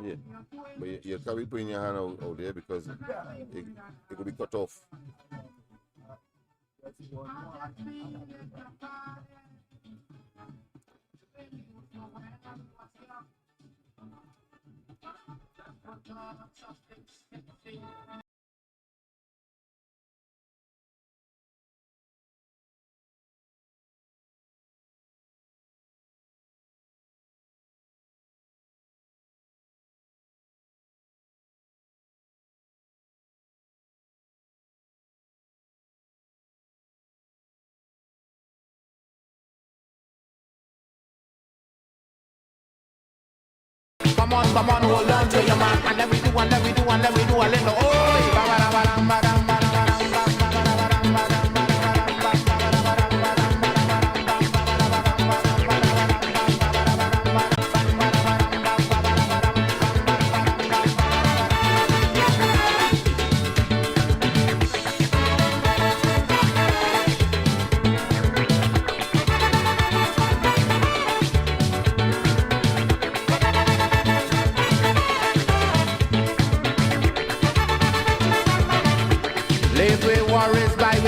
Yeah, but you can't be putting your hand out there because it could be cut off. Come on, hold on to your man, and let me do a little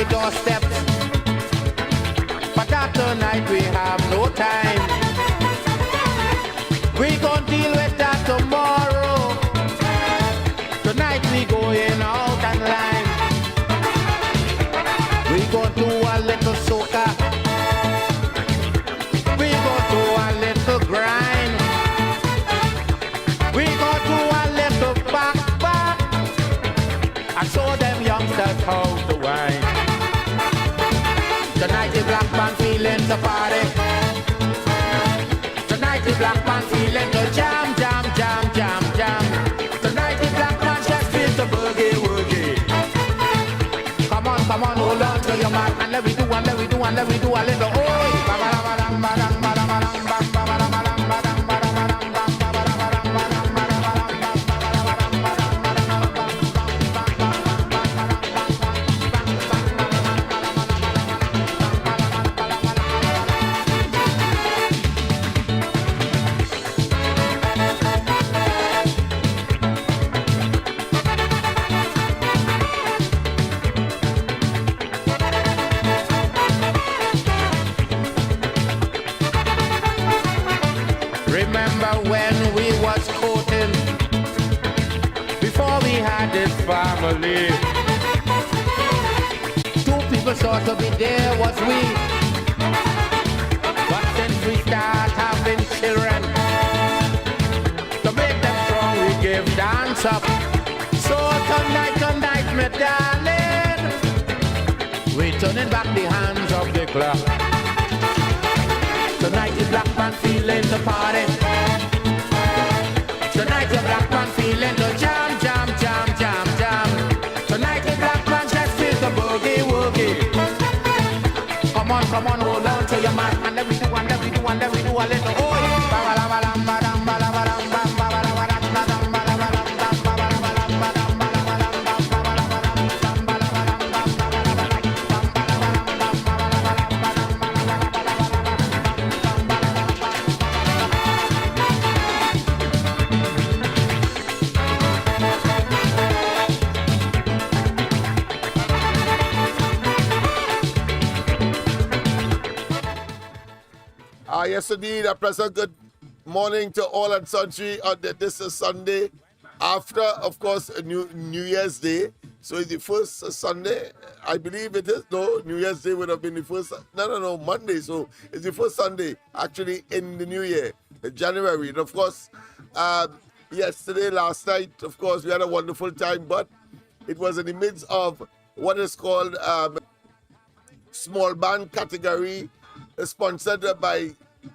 doorsteps, but after tonight we have no time. We gon' deal with that tomorrow. Tonight we going out and line. We gon' do a little soca. We gon' do a little grind. We gon' do a little back. I saw them youngsters how to wine. Tonight the black man feeling the party. Tonight the black man feeling the jam. Tonight the black man just feels the boogie. Come on, hold on to your man and let me do a little family. Two people sure to be there was we. But since we start having children, to make them strong we give dance up. So tonight, my darling, we turning back the hands of the clock. Tonight the black man feeling the party. Tonight the black man feeling the jam. Tonight the black man just feels the boogie. Come on, hold on to your man and let me do a little Yes, indeed. A pleasant good morning to all and sundry. This is Sunday after, of course, New Year's Day. So it's the first Sunday, I believe it is. No, New Year's Day would have been the first. No, Monday. So it's the first Sunday actually in the new year, January. And of course, yesterday, last night, of course, we had a wonderful time, but it was in the midst of what is called small band category sponsored by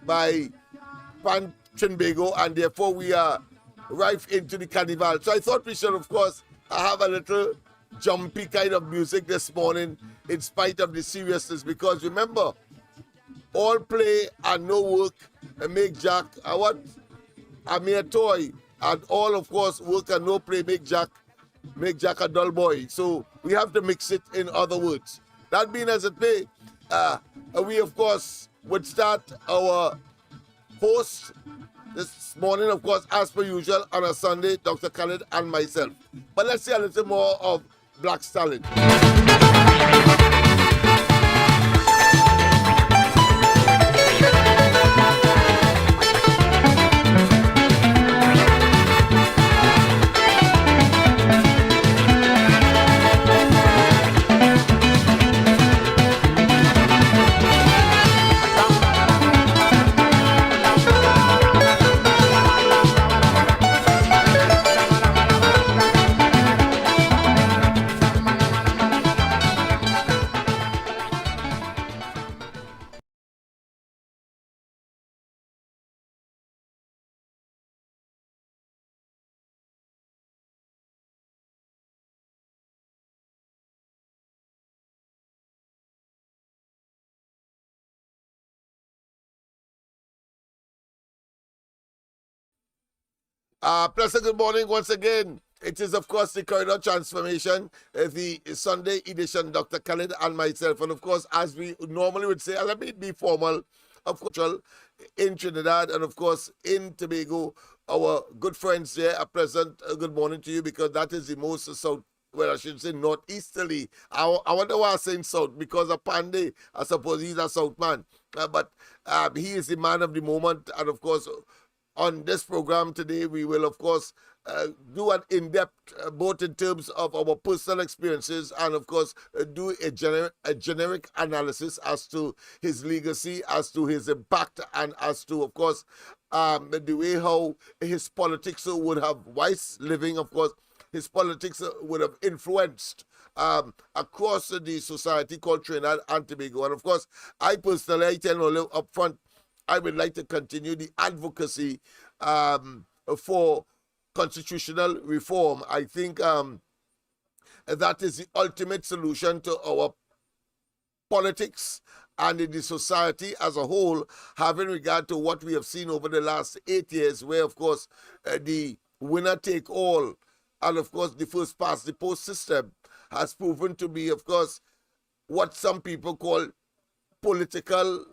Pan Trinbago, and therefore we are right into the carnival. So I thought we should, of course, have a little jumpy kind of music this morning in spite of the seriousness, because remember, all play and no work make Jack a mere toy, and all, of course, work and no play make Jack a dull boy. So we have to mix it, in other words. That being as it may, we, of course, would start our host this morning, of course, as per usual, on a Sunday, Dr. Khaled and myself. But let's see a little more of Black Stalin. Pleasant good morning once again. It is, of course, the Corridor Transformation, the Sunday edition, Dr. Khaled and myself. And, of course, as we normally would say, let me be formal, of course, in Trinidad and, of course, in Tobago, our good friends there are present. Good morning to you, because that is the most south, well, I should say northeasterly. I wonder why I'm saying south, because of Panday, I suppose he's a south man. But he is the man of the moment, and, of course, on this program today, we will, of course, do an in-depth, both in terms of our personal experiences and, of course, do a generic analysis as to his legacy, as to his impact, and as to, of course, the way how his politics would have, whilst living, of course, his politics would have influenced across the society called Trinidad and Tobago. And, of course, I personally, I tell you up front, I would like to continue the advocacy for constitutional reform. I think that is the ultimate solution to our politics and in the society as a whole, having regard to what we have seen over the last 8 years, where, of course, the winner take all and, of course, the first past the post system has proven to be, of course, what some people call political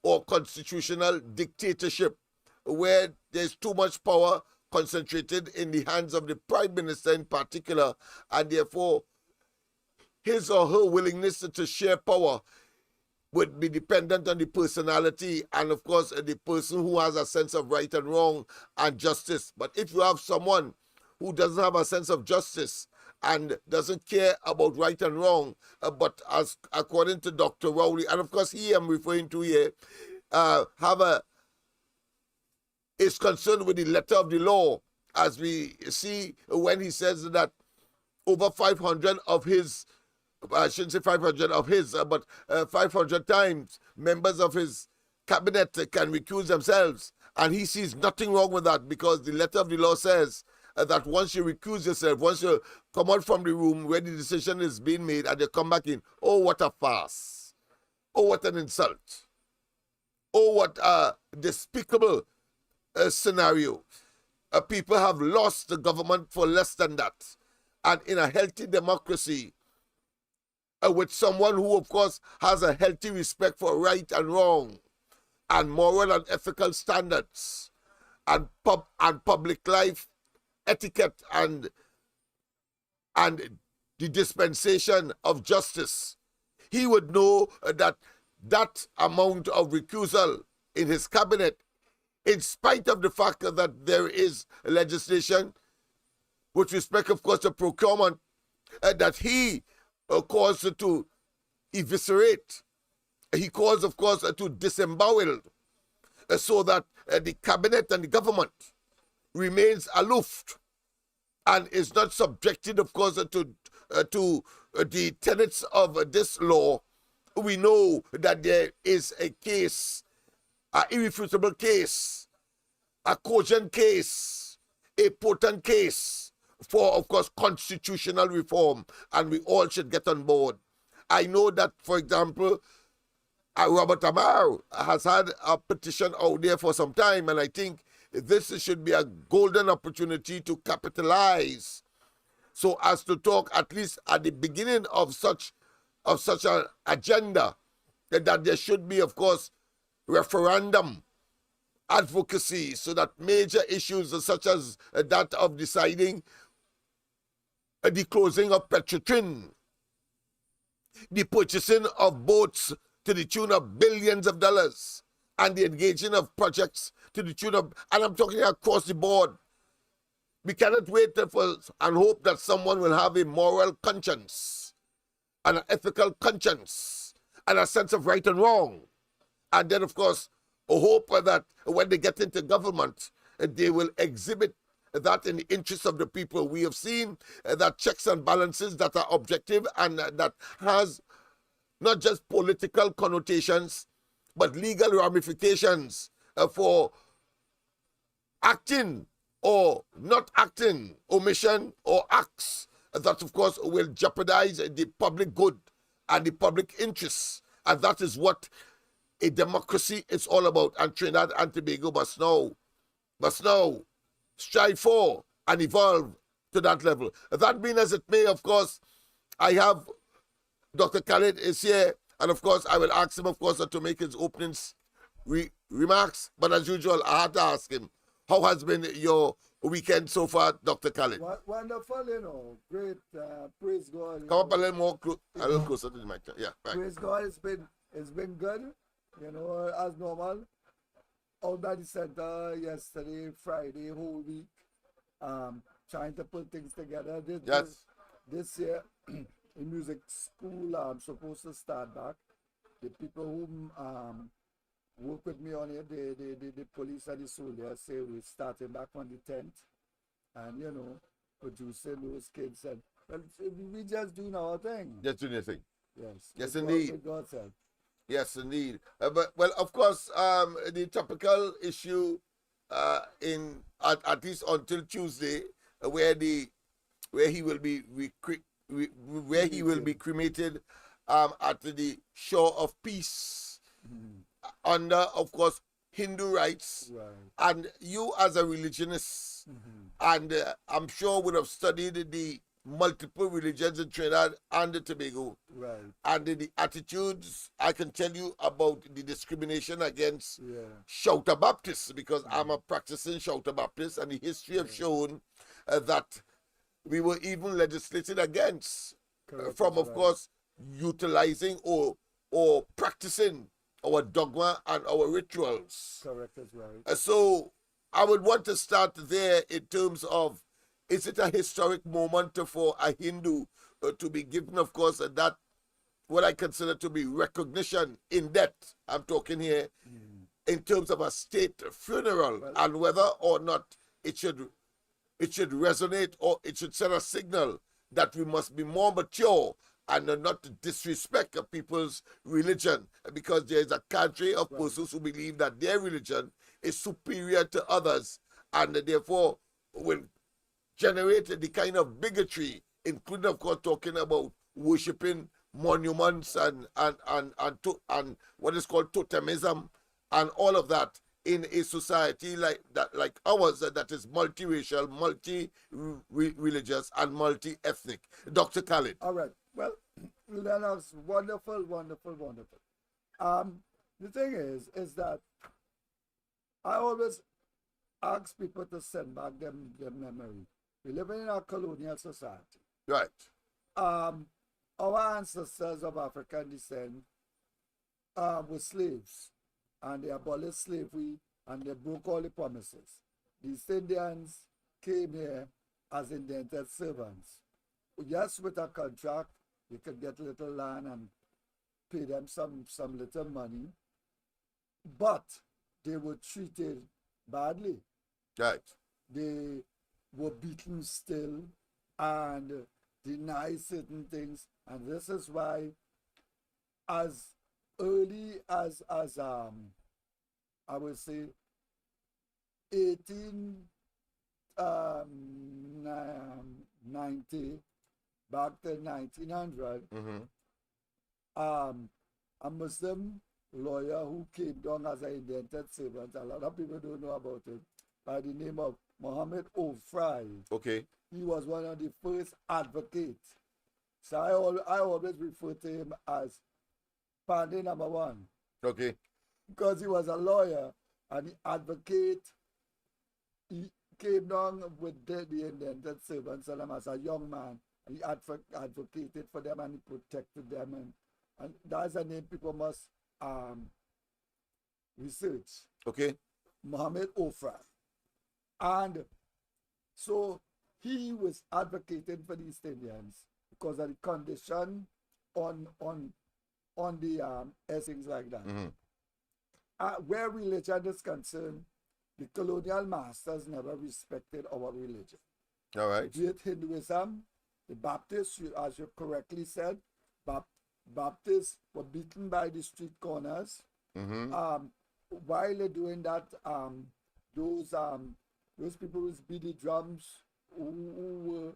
or constitutional dictatorship, where there's too much power concentrated in the hands of the Prime Minister in particular, and therefore his or her willingness to share power would be dependent on the personality and, of course, the person who has a sense of right and wrong and justice. But if you have someone who doesn't have a sense of justice and doesn't care about right and wrong, but as according to Dr. Rowley, and of course he I'm referring to here, is concerned with the letter of the law, as we see when he says that over 500 of his, I shouldn't say 500 of his, but 500 times members of his cabinet can recuse themselves, and he sees nothing wrong with that, because the letter of the law says that once you recuse yourself, once you come out from the room where the decision is being made and you come back in, oh, what a farce. Oh, what an insult. Oh, what a despicable scenario. People have lost the government for less than that. And in a healthy democracy, with someone who, of course, has a healthy respect for right and wrong and moral and ethical standards and public life etiquette and the dispensation of justice, he would know that amount of recusal in his cabinet, in spite of the fact that there is legislation with respect, of course, to procurement, that he caused to eviscerate, he caused, of course, to disembowel, so that the cabinet and the government remains aloof and is not subjected, of course, to the tenets of this law we know that there is a case, an irrefutable case, a cogent case, a potent case for, of course, constitutional reform, and we all should get on board. I know that, for example, Robert Amar has had a petition out there for some time, and I think this should be a golden opportunity to capitalize so as to talk at least at the beginning of such an agenda that there should be, of course, referendum advocacy so that major issues such as that of deciding the closing of Petrotrin, the purchasing of boats to the tune of billions of dollars, and the engaging of projects to the tune of, and I'm talking across the board. We cannot wait for and hope that someone will have a moral conscience and an ethical conscience and a sense of right and wrong. And then, of course, a hope that when they get into government, they will exhibit that in the interest of the people. We have seen that checks and balances that are objective and that has not just political connotations, but legal ramifications for acting or not acting, omission or acts that, of course, will jeopardize the public good and the public interests. And that is what a democracy is all about. And Trinidad and Tobago must now strive for and evolve to that level. That being as it may, of course, I have Dr. Khalid is here, and of course, I will ask him, of course, to make his opening remarks. But as usual, I had to ask him, how has been your weekend so far, Dr. Khalid? Wonderful, great. Praise God. Come up a little more, a little closer to the mic. Yeah, right. Praise God. It's been good, as normal. Out at the center yesterday, Friday, whole week, trying to put things together. This year, in music school, I'm supposed to start back. The people who work with me on it, the police and the soldiers say we're starting back on the 10th. And, producing those kids. And we just doing our thing. Just doing your thing. Yes. Yes, indeed. God said. Yes, indeed. But of course, the topical issue at least until Tuesday, where he will be cremated at the shore of peace, under, of course, Hindu rites. Right. And you as a religionist, and I'm sure would have studied the multiple religions in Trinidad and Tobago. Right. And the attitudes, I can tell you about the discrimination against Shouter Baptists, because I'm a practicing Shouter Baptist, and the history have shown that we were even legislated against from, of course, utilizing or practicing our dogma and our rituals. Correct, that's right. So I would want to start there in terms of, is it a historic moment for a Hindu to be given, of course, that what I consider to be recognition in death? I'm talking here in terms of a state funeral, and whether or not it should resonate or it should send a signal that we must be more mature and not disrespect people's religion, because there is a country of persons who believe that their religion is superior to others, and therefore will generate the kind of bigotry, including, of course, talking about worshipping monuments and what is called totemism and all of that in a society like ours that is multiracial, multi-religious, and multi-ethnic. Dr. Khalid. All right. Well, Lennox, wonderful. The thing is that I always ask people to send back their memory. We live in a colonial society. Right. Our ancestors of African descent were slaves, and they abolished slavery, and they broke all the promises. The East Indians came here as indentured servants. Yes, with a contract, you could get a little land and pay them some little money, but they were treated badly. Right. They were beaten still and denied certain things, and this is why as early as I would say 1890 back to 1900. A Muslim lawyer who came down as an indented servant, a lot of people don't know about it, by the name of Muhammad O'Fry. Okay. He was one of the first advocates. So I always refer to him as Panday number one. Okay. Because he was a lawyer and he came down with the indented servants and as a young man. He advocated for them and he protected them. And that's a name people must research. Okay. Muhammad O'Fry. And so he was advocating for the East Indians because of the condition on the things like that. Where religion is concerned, the colonial masters never respected our religion. All right. Be it Hinduism, the Baptists, as you correctly said, Baptists were beaten by the street corners. While they're doing that, those people who beat the drums who were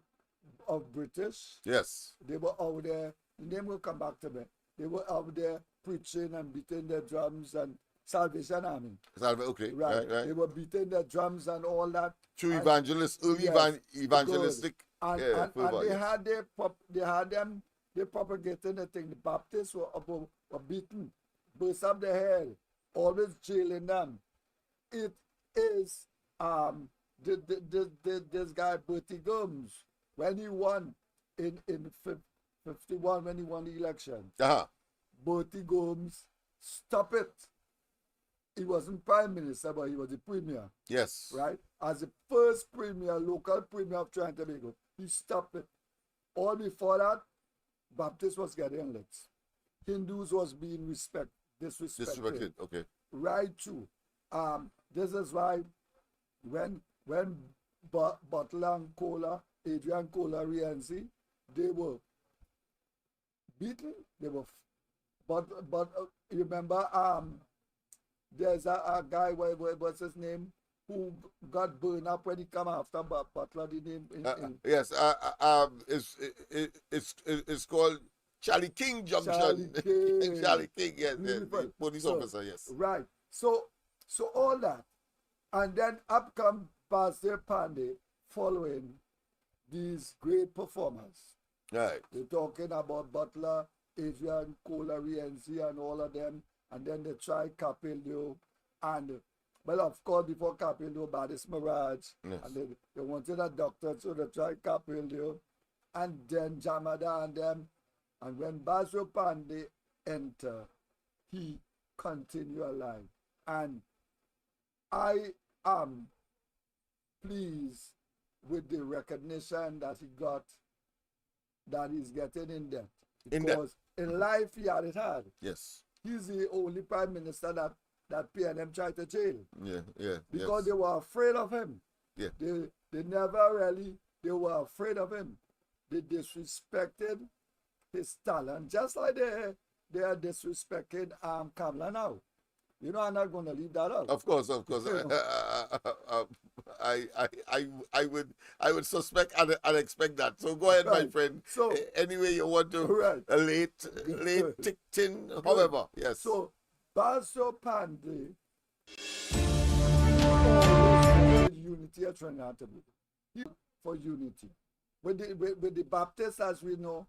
of British. Yes. They were out there. The name will come back to me. They were out there preaching and beating their drums and Salvation Army. Okay. Right. They were beating their drums and all that. True evangelists, early evangelistic. And they had them. They propagated the thing. The Baptists were beaten, burst up their head, always jailing them. It is this guy Bertie Gomes, when he won in 51, when he won the election. Bertie Gomes stopped it. He wasn't prime minister, but he was the premier. Yes. Right? As the first premier, local premier of Trinidad and Tobago, he stopped it. All before that, Baptist was getting licks. Hindus was being disrespected. Okay. Right through. This is why when Butler and Kohler, Adrian Kohler, Rienzi, they were beaten. They were, but you remember there's a guy, what's his name, who got burned up when he come after Butler. The name yes, it's called Charlie King Junction. Charlie King, yes, the police officer, yes. Right. So all that, and then up come Basdeo Panday following these great performers. Right. They're talking about Butler, Adrian Kohler, Rienzi, and all of them. And then they tried Capillo, and well, of course, before Capillo, Badis Mirage, yes. And they wanted a doctor, so they tried Capillo, and then Jamada and them. And when Basdeo Panday entered, he continued alive. And I am pleased with the recognition that he got, that he's getting in debt. Because in life he had it hard. Yes. He's the only prime minister that PNM tried to jail. Yeah. Because they were afraid of him. Yeah. They never really, they were afraid of him. They disrespected his talent, just like they are disrespecting Kamala now. You know, I'm not going to leave that out. Of course. I would suspect and expect that. So go ahead, my friend. So anyway you want to late tin, however. Yes. So Basdeo Panday unity at Trinidad for unity. With the Baptists, as we know,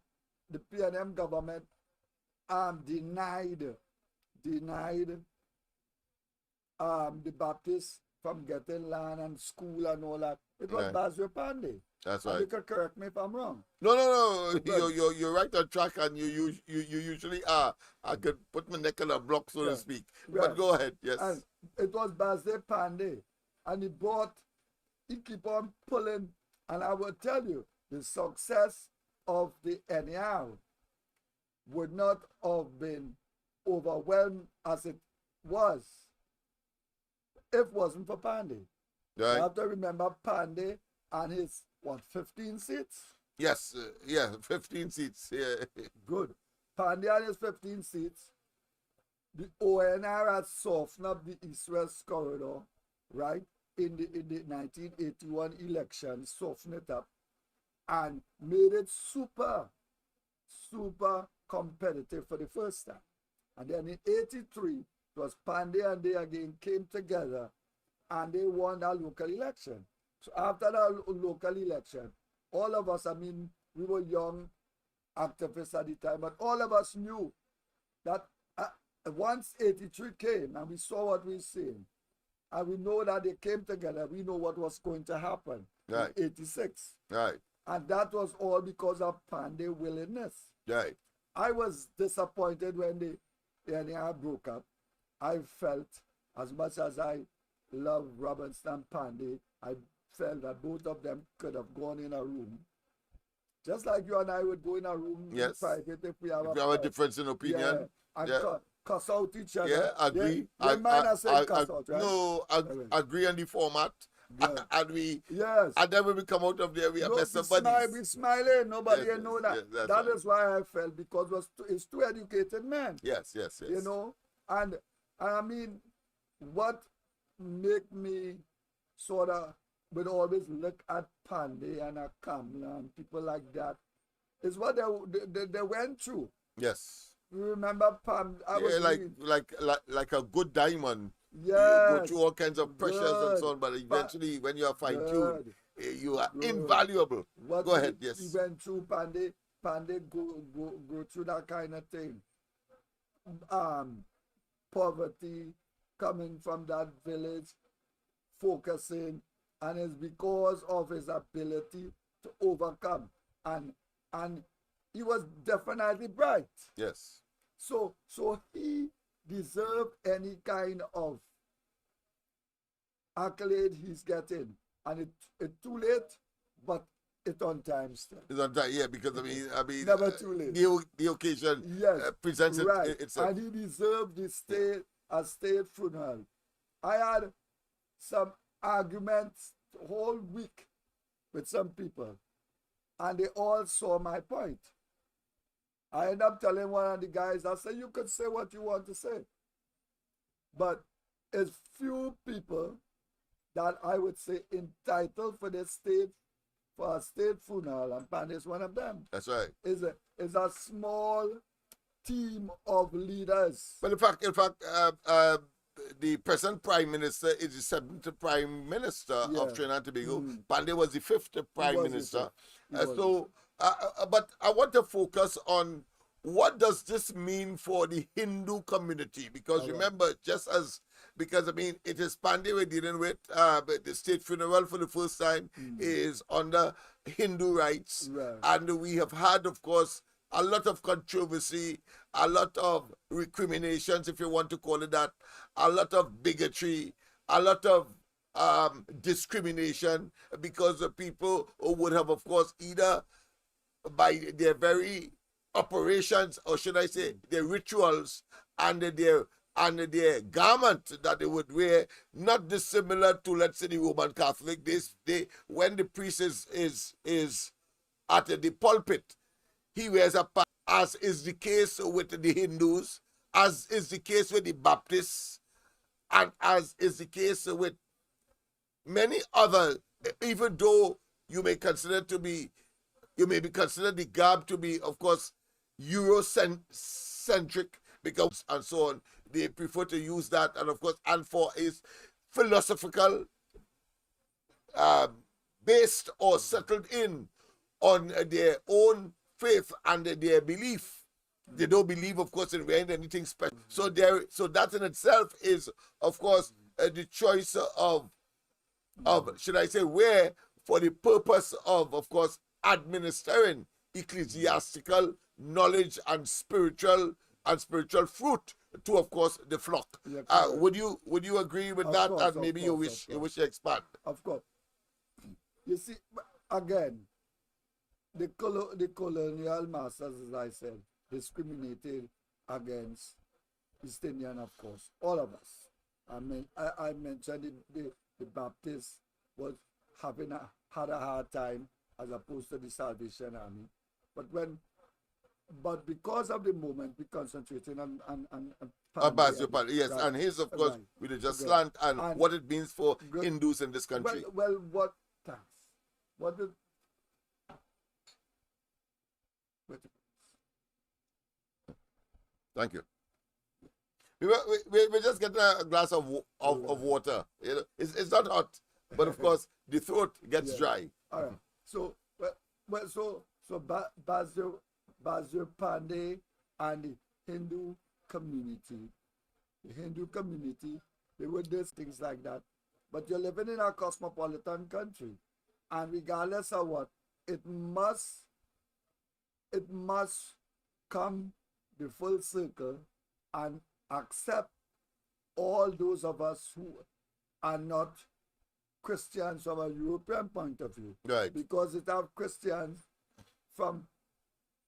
the PNM government denied the Baptists from getting land and school and all that. It was Basdeo Panday. That's and right. you can correct me if I'm wrong. No. You're right on track, and you usually are. I could put my neck on a block, so to speak. But go ahead. Yes. And it was Basdeo Panday, and he keep on pulling. And I will tell you, the success of the NER would not have been overwhelmed as it was if it wasn't for Panday. Right. You have to remember Panday and his 15 seats? Yes, 15 seats. Yeah. Good. Panday and his 15 seats, the ONR had softened up the East-West corridor, right, in the 1981 election, softened it up, and made it super competitive for the first time. And then in 83, it was Panday and they again came together and they won that local election. So after that local election, all of us, I mean, we were young activists at the time, but all of us knew that once 83 came and we saw what we were seeing, and we know that they came together, we know what was going to happen right. in 86. Right. And that was all because of Panday willingness. Right. I was disappointed when the NAR broke up. I felt, as much as I love Robinson and Panday, I felt that both of them could have gone in a room. Just like you and I would go in a room in private if we have a difference in opinion. And cuss out each other. Yeah, agree. I cuss out, right? No, agree on the format. And we, yes. And then when we come out of there, we are best of buddies. We smiling. Nobody know that. That right. Is why I felt, because it's two educated men. Yes. You know, and I mean, what make me sort of would always look at Panday and Kamla and people like that is what they went through. Yes. You remember Pam? Like a good diamond. Yes. You go through all kinds of pressures and so on, but eventually, when you are fine-tuned, you are invaluable. Go ahead, yes. He went through Panday go through that kind of thing. Poverty, coming from that village, focusing, and it's because of his ability to overcome. And he was definitely bright. Yes. So he deserved any kind of accolade he's getting. And it's too late, but it's on time still. It's on time, yeah, because I mean never too late. The occasion presents itself. And he deserved the state funeral. I had some arguments the whole week with some people, and they all saw my point. I ended up telling one of the guys, I said, you could say what you want to say, but it's few people that I would say entitled for a state funeral, and Panday is one of them. That's right. Is a small team of leaders. But in fact, the present Prime Minister is the seventh Prime Minister of Trinidad and Tobago. Panday was the fifth Prime Minister. But I want to focus on what does this mean for the Hindu community? Because remember, because it is Panday we're dealing with, but the state funeral for the first time is under Hindu rights. Right. And we have had, of course, a lot of controversy, a lot of recriminations, if you want to call it that, a lot of bigotry, a lot of discrimination, because the people who would have, of course, either by their very operations, or should I say, their rituals and their garment that they would wear, not dissimilar to, let's say, the Roman Catholic. When the priest is at the pulpit, he wears a patch, as is the case with the Hindus, as is the case with the Baptists, and as is the case with many other, even though you may be considered the garb to be, of course, Eurocentric, because and so on. They prefer to use that, and of course, and for is philosophical, based or settled in on their own faith and their belief. They don't believe, of course, in wearing anything special. So that in itself is, of course, the choice of should I say, wear for the purpose of course, administering ecclesiastical knowledge and spiritual fruit to, of course, the flock. Yeah, would you agree with that? Course, and maybe you wish to expand. Of course. You see, again, the colonial masters, as I said, discriminated against East Indian, of course, all of us. I mean, I mentioned the Baptists had a hard time as opposed to the Salvation Army. But when but because of the moment, we concentrating on Basdeo Panday, Panday, yes, right, and his, of course, right, religious good. slant and And what it means for good. Hindus in this country. Well, what thanks? What did wait, Thank you. We're just getting a glass of water. You know, it's not hot, but of course the throat gets yeah. dry. All right. So Basdeo Panday and the Hindu community, they would do things like that. But you're living in a cosmopolitan country, and regardless of what, it must come the full circle and accept all those of us who are not Christians from a European point of view. Right. Because it have Christians from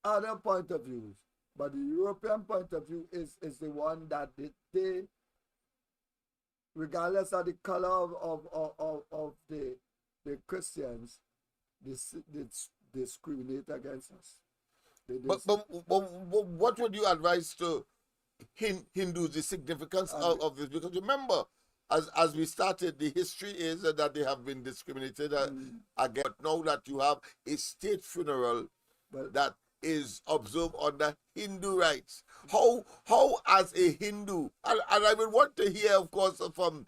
other point of views. But the European point of view is the one that they regardless of the color of the Christians, they discriminate against us. But what would you advise to Hindus, the significance of this? Because remember, as we started, the history is that they have been discriminated against. But now that you have a state funeral that is observed under Hindu rites, how as a Hindu, and I would want to hear, of course, from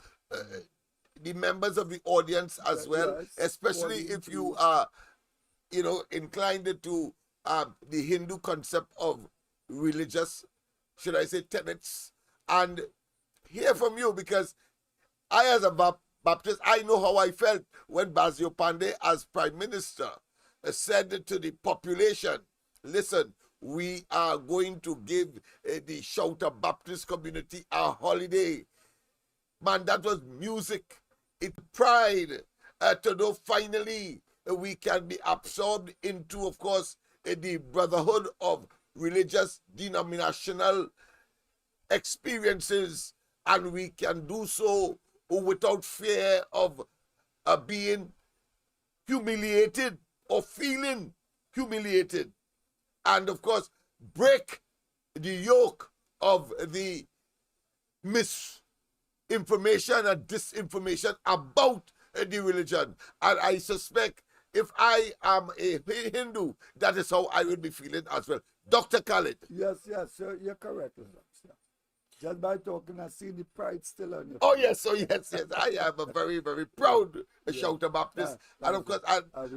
the members of the audience as well, yes, especially if you are, inclined to the Hindu concept of religious, should I say, tenets, and hear from you, because I, as a Baptist, I know how I felt when Basdeo Panday, as Prime Minister, said to the population, listen, we are going to give the Shouter Baptist community a holiday. Man, that was music. It pride to know finally we can be absorbed into, of course, the brotherhood of religious denominational experiences, and we can do so without fear of being humiliated or feeling humiliated, and of course break the yoke of the misinformation and disinformation about the religion. And I suspect if I am a Hindu, that is how I will be feeling as well. Dr. Khalid. Yes, sir, you're correct. Just by talking, I see the pride still on your Oh, yes, yes. I am a very, very proud Shouter Baptist. And of course,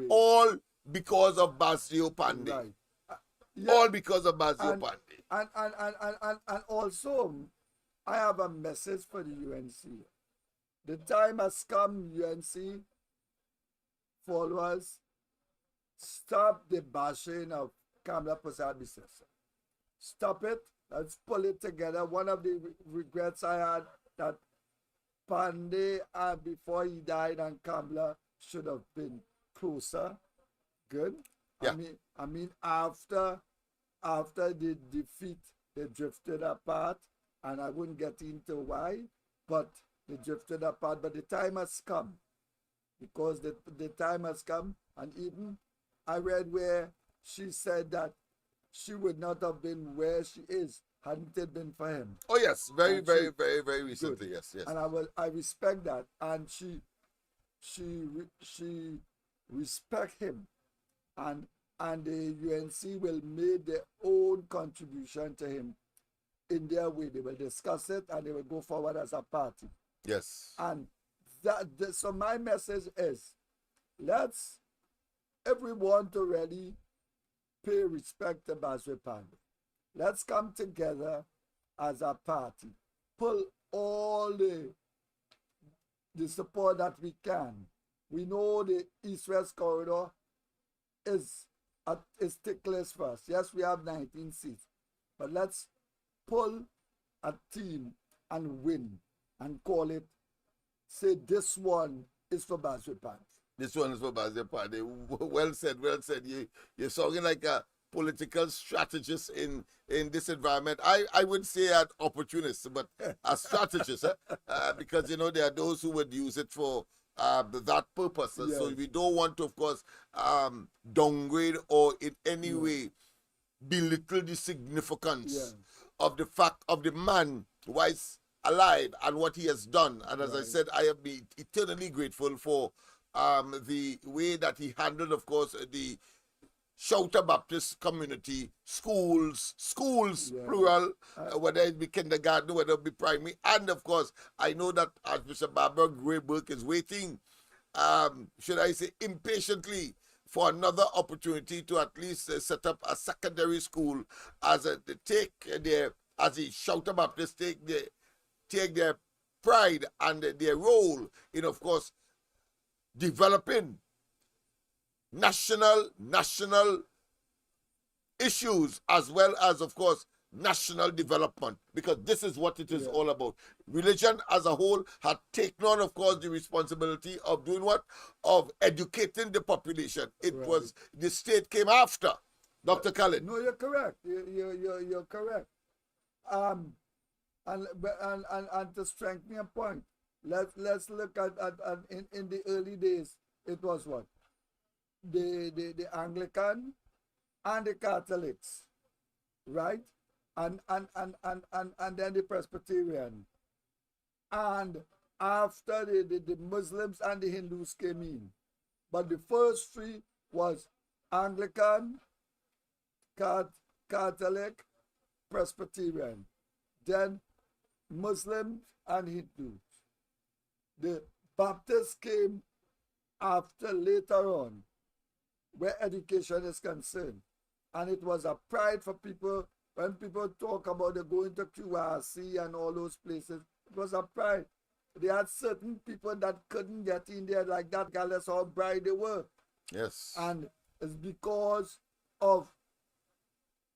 all because of Basdeo Panday. Right. All because of Basdeo Panday. And also, I have a message for the UNC. The time has come, UNC followers, stop the bashing of Kamala Persad. Stop it. Let's pull it together. One of the regrets I had that Panday, before he died, and Kamala should have been closer. Good. Yeah. I mean, after the defeat, they drifted apart, and I wouldn't get into why, but they drifted apart. But the time has come, because the time has come, and even I read where she said that she would not have been where she is hadn't it been for him. Oh yes, very recently. Good. Yes. And I respect that, and she respect him, and the UNC will make their own contribution to him in their way. They will discuss it and they will go forward as a party. Yes. And so my message is, let's everyone to really pay respect to Basdeo Panday. Let's come together as a party. Pull all the support that we can. We know the East-West corridor is ticklish for us. Yes, we have 19 seats. But let's pull a team and win and call it, say this one is for Basdeo Panday. This one is for Basdeo Panday. Well said. You're sounding like a political strategist in this environment. I would say an opportunist, but a strategist, because there are those who would use it for that purpose. Yes. So we don't want to, of course, downgrade or in any way belittle the significance Yeah. of the fact of the man who is alive and what he has done. And as I said, I have been eternally grateful for the way that he handled, of course, the Shouter Baptist community, schools, plural, whether it be kindergarten, whether it be primary, and of course, I know that Archbishop Barbara Grayburg is waiting, should I say, impatiently for another opportunity to at least set up a secondary school as the Shouter Baptist take their pride and their role in, of course, developing national issues as well as, of course, national development, because this is what it is all about. Religion as a whole had taken on, of course, the responsibility of doing what? Of educating the population. It was the state came after. Dr. Khalid. No, you're correct. You're correct. And to strengthen your point, let's look at in the early days, it was what? The Anglican and the Catholics, right? And then the Presbyterian. And after the Muslims and the Hindus came in. But the first three was Anglican, Catholic, Presbyterian. Then Muslims and Hindus. The Baptists came after later on, where education is concerned. And it was a pride for people, when people talk about the going to QRC and all those places, it was a pride. They had certain people that couldn't get in there like that, regardless how bright they were. Yes. And it's because of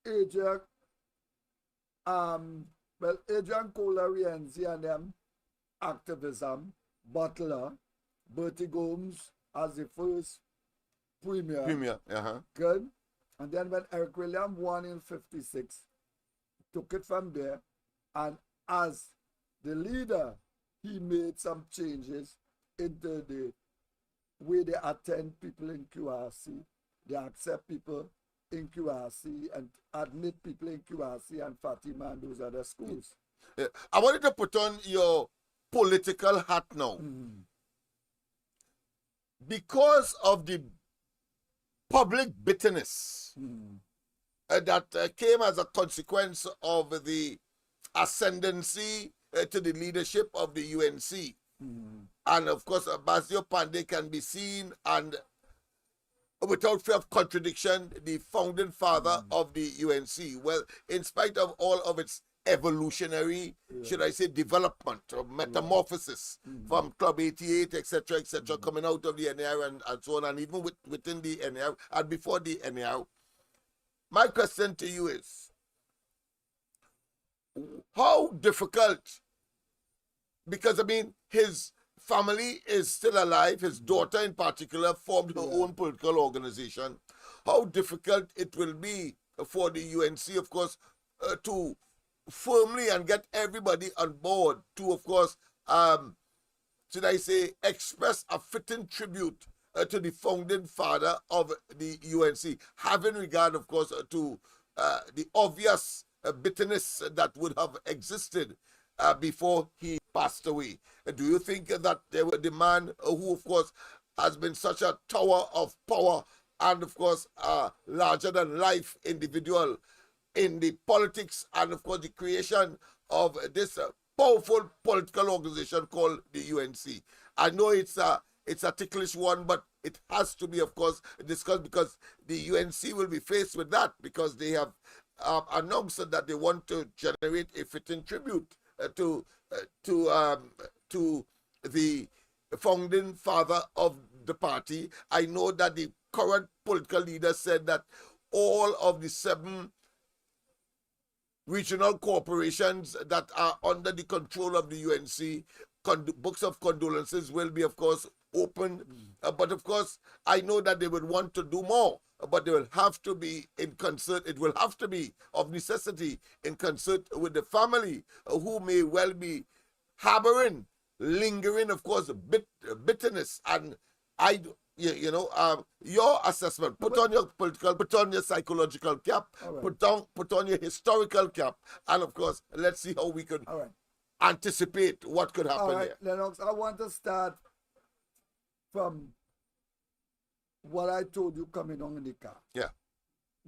Adrian Colarienzi and them activism, Butler, Bertie Gomes as the first premier. Good. And then when Eric William won in 56, took it from there, and as the leader, he made some changes into the way they attend people in QRC. They accept people in QRC and admit people in QRC and Fatima and those other schools. I wanted to put on your political hat now. Because of the public bitterness that came as a consequence of the ascendancy to the leadership of the UNC. And of course, Basdeo Panday can be seen, and without fear of contradiction, the founding father of the UNC. Well, in spite of all of its evolutionary, should I say, development or metamorphosis from Club 88, etc., coming out of the NAR and so on, and even within the NAR and before the NAR. My question to you is, how difficult, because I mean, his family is still alive, his daughter in particular formed her own political organization, how difficult it will be for the UNC, of course, to firmly and get everybody on board to, of course, should I say, express a fitting tribute to the founding father of the UNC, having regard, of course, to the obvious bitterness that would have existed before he passed away. Do you think that the man who, of course, has been such a tower of power and, of course, a larger-than-life individual in the politics and, of course, the creation of this powerful political organization called the UNC? I know it's a ticklish one, but it has to be, of course, discussed, because the UNC will be faced with that, because they have announced that they want to generate a fitting tribute to the founding father of the party. I know that the current political leader said that all of the 7 regional corporations that are under the control of the UNC, books of condolences will be, of course, open. But of course, I know that they would want to do more, but they will have to be in concert. It will have to be of necessity in concert with the family, who may well be harboring, lingering, of course, bitterness. And your assessment. Put on your political, put on your psychological cap, right. put on your historical cap, and of course, let's see how we can anticipate what could happen All right, here. Lennox, I want to start from what I told you coming on in the car. Yeah.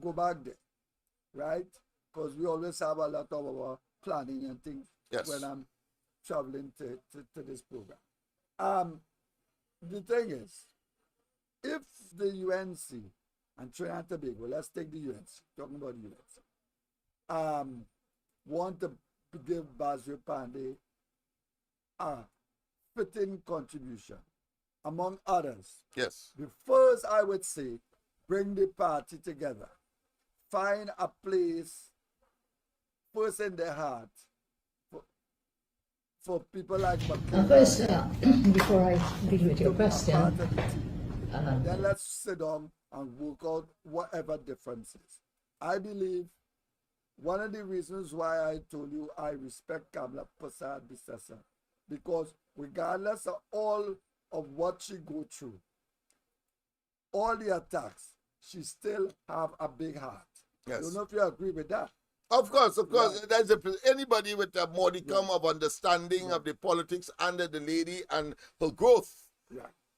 Go back there, right? Because we always have a lot of our planning and things when I'm traveling to this program. The thing is, if the UNC and Trinidad and Tobago, let's take the UNC, talking about the UNC, want to give Basdeo Panday a fitting contribution, among others. Yes. The first, I would say, bring the party together. Find a place first in their heart for people like First, before I begin with your question, then let's sit down and work out whatever differences. I believe one of the reasons why I told you I respect Kamala Prasad Bisesa, because regardless of all of what she go through, all the attacks, she still have a big heart. Yes. I don't know if you agree with that. Of course. Right. There's anybody with a modicum of understanding of the politics under the lady and her growth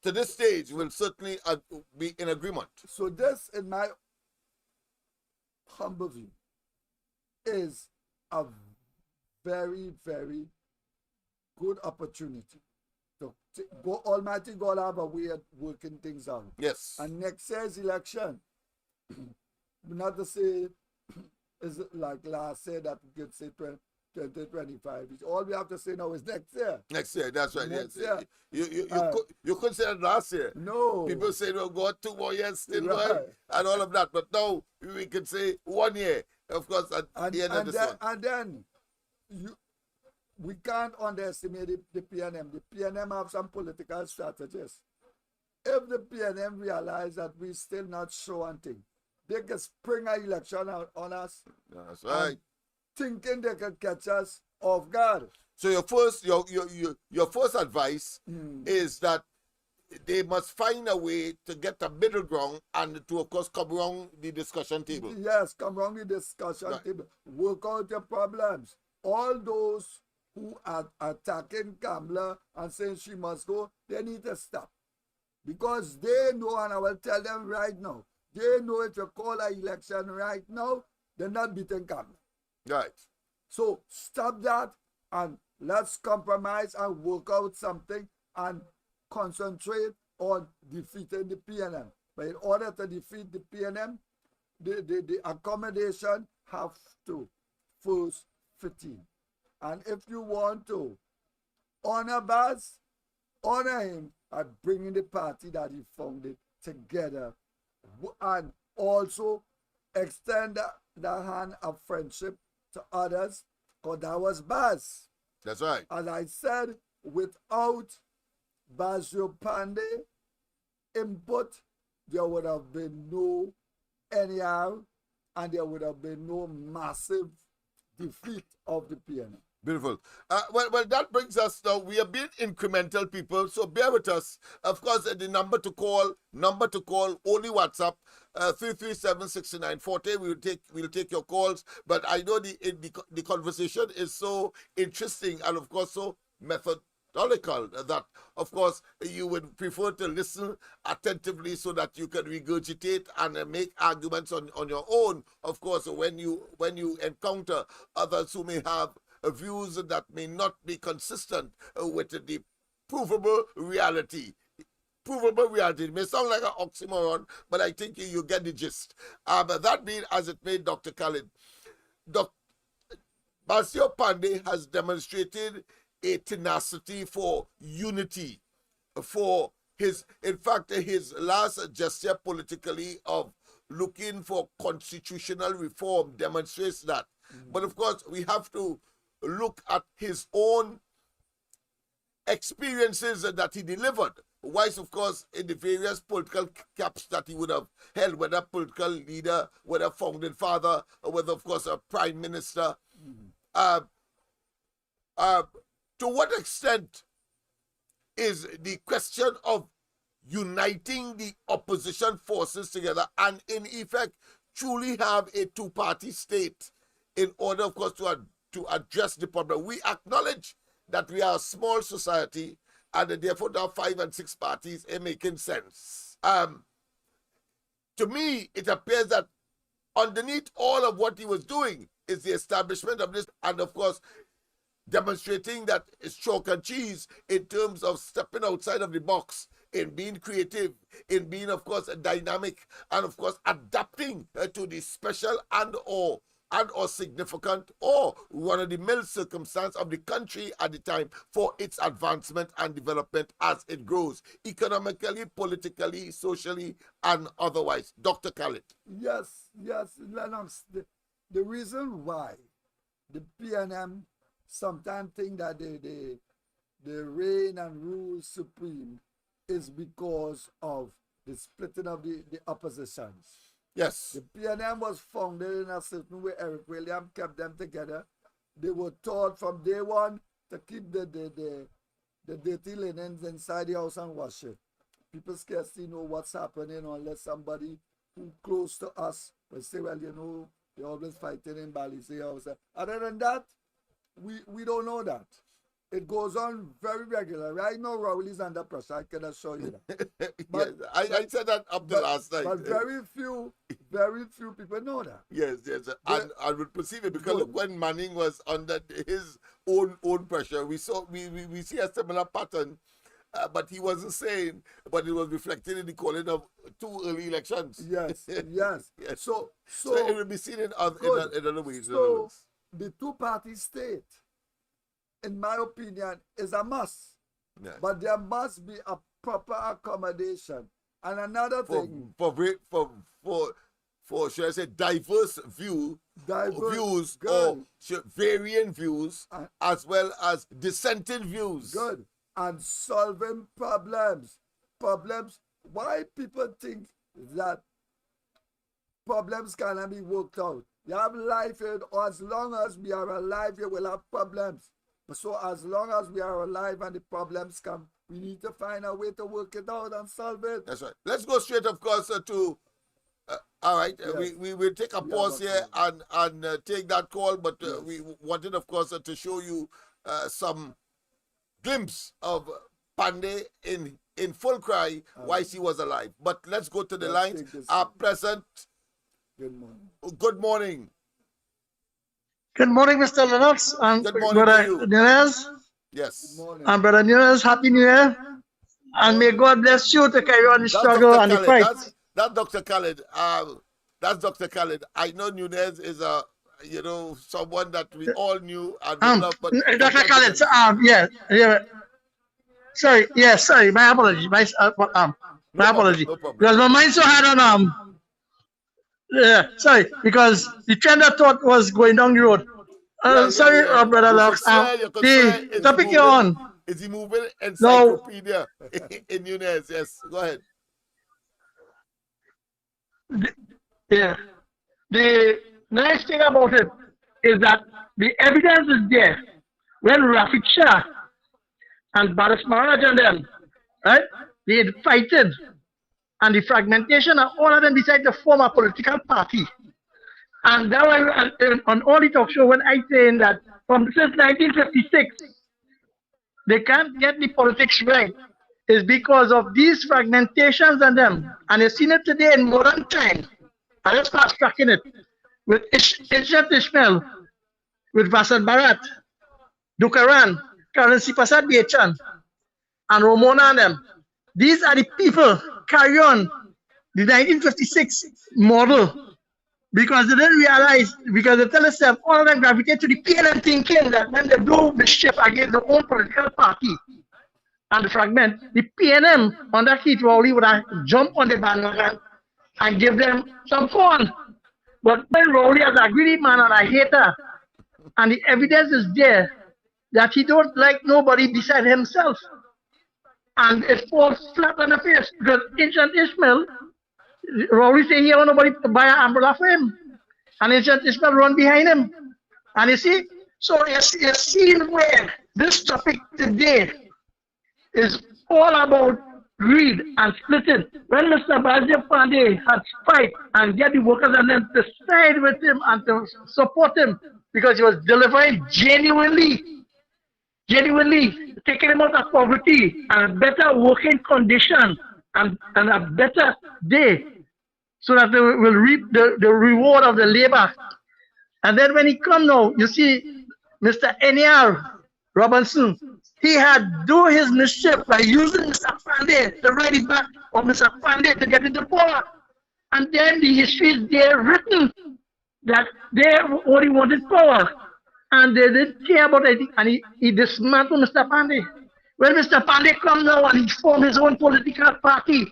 to this stage will certainly be in agreement. So this, in my humble view, is a very, very good opportunity to go. Almighty God have a way of working things out. Yes. And next year's election, not to say is like last year that we could say 2025. All we have to say now is next year. Next year, that's right. Next yes. year. You couldn't say that last year. No. People say, well, go 2 more years still, right? And all of that. But now we can say 1 year, of course, at the end of this one. And then we can't underestimate the PNM. The PNM have some political strategies. If the PNM realize that we still not sure one thing, they can spring an election on us. That's right. Thinking they can catch us off guard. So your first advice is that they must find a way to get a middle ground and to, of course, come around the discussion table. Yes, come around the discussion table. Work out your problems. All those who are attacking Kamala and saying she must go, they need to stop. Because they know, and I will tell them right now, they know if you call an election right now, they're not beating Kamala. Right. So stop that and let's compromise and work out something and concentrate on defeating the PNM. But in order to defeat the PNM, the accommodation have to first fit in. And if you want to honor Baz, honor him by bringing the party that he founded together and also extend the hand of friendship to others, because that was Baz. That's right. As I said, without Basdeo Panday input, there would have been no NER and there would have been no massive defeat of the PNM. Beautiful. Well, that brings us now. We are being incremental people, so bear with us. Of course, the number to call, only WhatsApp, 337-6940. We'll take your calls. But I know the conversation is so interesting and, of course, so methodical that, of course, you would prefer to listen attentively so that you can regurgitate and make arguments on your own. Of course, when you encounter others who may have views that may not be consistent with the provable reality. Provable reality. It may sound like an oxymoron, but I think you get the gist. That being as it may, Dr. Khalid, Basdeo Panday has demonstrated a tenacity for unity, for his last gesture politically of looking for constitutional reform demonstrates that. But of course, we have to look at his own experiences that he delivered. Whilst, of course, in the various political caps that he would have held, whether political leader, whether founding father, or whether, of course, a prime minister. To what extent is the question of uniting the opposition forces together and in effect truly have a two-party state in order, of course, to address the problem. We acknowledge that we are a small society and therefore there are 5 and 6 parties in making sense. To me, it appears that underneath all of what he was doing is the establishment of this, and of course, demonstrating that it's chalk and cheese in terms of stepping outside of the box, in being creative, in being, of course, dynamic, and of course, adapting to the special and or significant or run-of-the-mill circumstance of the country at the time for its advancement and development as it grows, economically, politically, socially, and otherwise. Dr. Khalid. Yes, Lennox. The reason why the PNM sometimes think that they reign and rule supreme is because of the splitting of the oppositions. Yes. The PNM was founded in a certain way. Eric Williams kept them together. They were taught from day one to keep the dirty linens inside the house and wash it. People scarcely know what's happening unless somebody who close to us will say, well, you know, they're always fighting in Balisay house. Other than that, we don't know that. It goes on very regular. Right now, Rowley's under pressure. I can assure you that. But, yes, I said that up to last night. But very few people know that. Yes. And with perceive because look, when Manning was under his own pressure, we see a similar pattern. But he wasn't saying, but it was reflected in the calling of 2 early elections. Yes. yes. So it will be seen in other ways. So the two-party state, in my opinion, is a must. Yes. But there must be a proper accommodation. And another thing, for should I say diverse views good. or varying views as well as dissenting views. Good. And solving problems. Why people think that problems cannot be worked out? You have life here, or as long as we are alive, you will have problems. So as long as we are alive and the problems come, we need to find a way to work it out and solve it. That's right. Let's go straight, of course, to all right. Yes. We will take a pause here and take that call, but yes. We wanted, of course, to show you some glimpse of Panday in full cry while she was alive. But let's go to the lines. Our present. Good morning. Good morning. Good morning, Mr. Lennox and Brother Nunez. Yes. Good morning. And Brother Nunez, Happy New Year. And may God bless you to carry on the struggle and the fight. That's Dr. Khalid. That's Dr. Khalid. I know Nunez is someone that we all knew and love. But Dr. Khalid, yeah. Sorry. My apology. My apology. No problem. Because my mind so hard on sorry, because the trend of thought was going down the road. Sorry, Brother Lux. The topic you're on. Is he moving encyclopedia in Nunez? Yes, go ahead. The nice thing about it is that the evidence is there. When Rafik Shah and Baris Maharaj and them, right, they had fighted. And the fragmentation of all of them decided to form a political party. And that was on all the talk show when I saying that since 1956, they can't get the politics right is because of these fragmentations and them. And you've seen it today in modern time. I just fast tracking it with Ishmael, with Vasant Bharat, Dukaran, Currency Pasad Biechan, and Romona and them. These are the people carry on the 1956 model because they didn't realize, because they tell themselves all of them gravitate to the PNM thinking that when they do mischief against their own political party and the fragment, the PNM under Keith Rowley would have jumped on the bandwagon and give them some fun. But when Rowley is a greedy man and a hater, and the evidence is there that he don't like nobody beside himself, and it falls flat on the face because ancient Ishmael, Rowley say he don't want nobody to buy an umbrella for him. And ancient Ishmael run behind him. And you see, so you're seeing where this topic today is all about greed and splitting. When Mr. Basdeo Panday had fight and get the workers and them to side with him and to support him because he was delivering genuinely taking them out of poverty and a better working condition and a better day so that they will reap the reward of the labor. And then when he come now, you see Mr. N.R. Robinson, he had do his mischief by using Mr. Panday to ride it back on Mr. Panday to get into power. And then the history is there written that they only wanted power and they didn't care about anything. And he dismantled Mr. Panday. When Mr. Panday come now and he formed his own political party,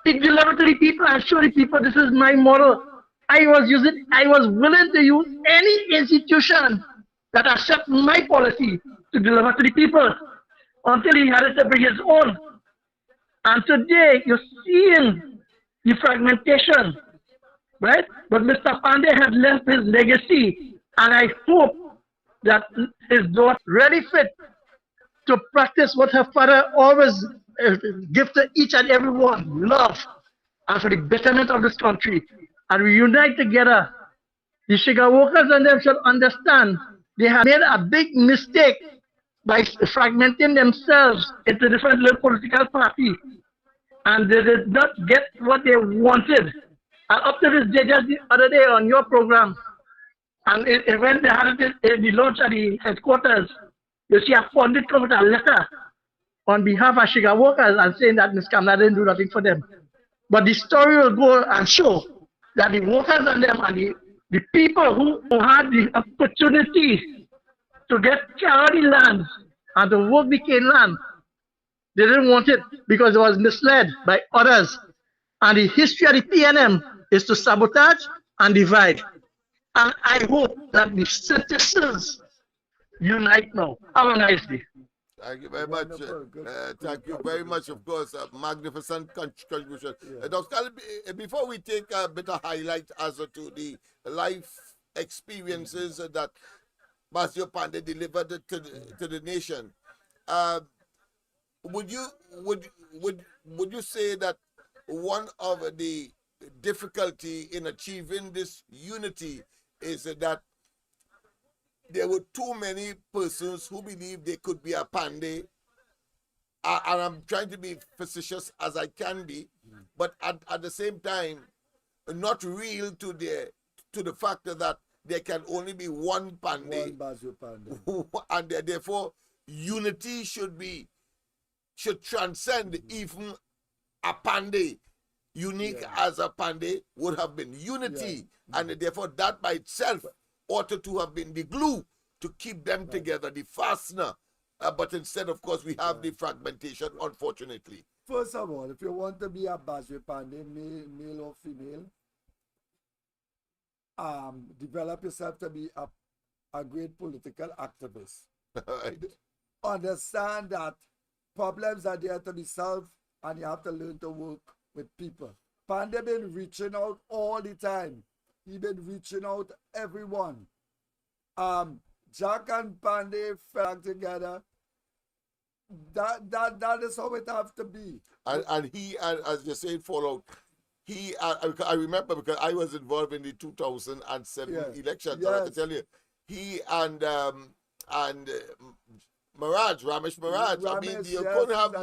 he delivered to the people and showed the people this is my model. I was willing to use any institution that accepts my policy to deliver to the people until he had to bring his own. And today you're seeing the fragmentation, right? But Mr. Panday has left his legacy, and I hope that his daughter really fit to practice what her father always give to each and every one, love, and for the betterment of this country. And we unite together. The sugar workers and them should understand they have made a big mistake by fragmenting themselves into different little political parties. And they did not get what they wanted. And up to this day, just the other day on your program, and when they had the launch at the headquarters, you see a pundit come with a letter on behalf of sugar workers and saying that Ms. Kamla didn't do nothing for them. But the story will go and show that the workers and them and the people who had the opportunity to get charity land and to work the cane land, they didn't want it because it was misled by others. And the history of the PNM is to sabotage and divide. And I hope that the citizens unite now. Have a nice day. Thank you very much. Thank you very much, of course. A magnificent contribution. Dr. Khalid, before we take a bit of highlight as to the life experiences that Basdeo Panday delivered to the nation, would you say that one of the difficulty in achieving this unity is that there were too many persons who believed they could be a Panday, and I'm trying to be facetious as I can be, but at the same time, not real to the fact that there can only be one Panday, and therefore unity should transcend even a Panday. Unique as a Panday would have been unity, and therefore that by itself ought to have been the glue to keep them together, the fastener. But instead, of course, we have the fragmentation, unfortunately. First of all, if you want to be a Basdeo Panday, male or female, develop yourself to be a great political activist. Right. Understand that problems are there to be solved, and you have to learn to work with people. Panday been reaching out all the time. He been reaching out to everyone. Jack and Panday fell together. That is how it have to be. And he, as you say, followed. He, I remember because I was involved in the 2007 election. So I have to tell you, he and Ramesh Maraj. I mean, you couldn't have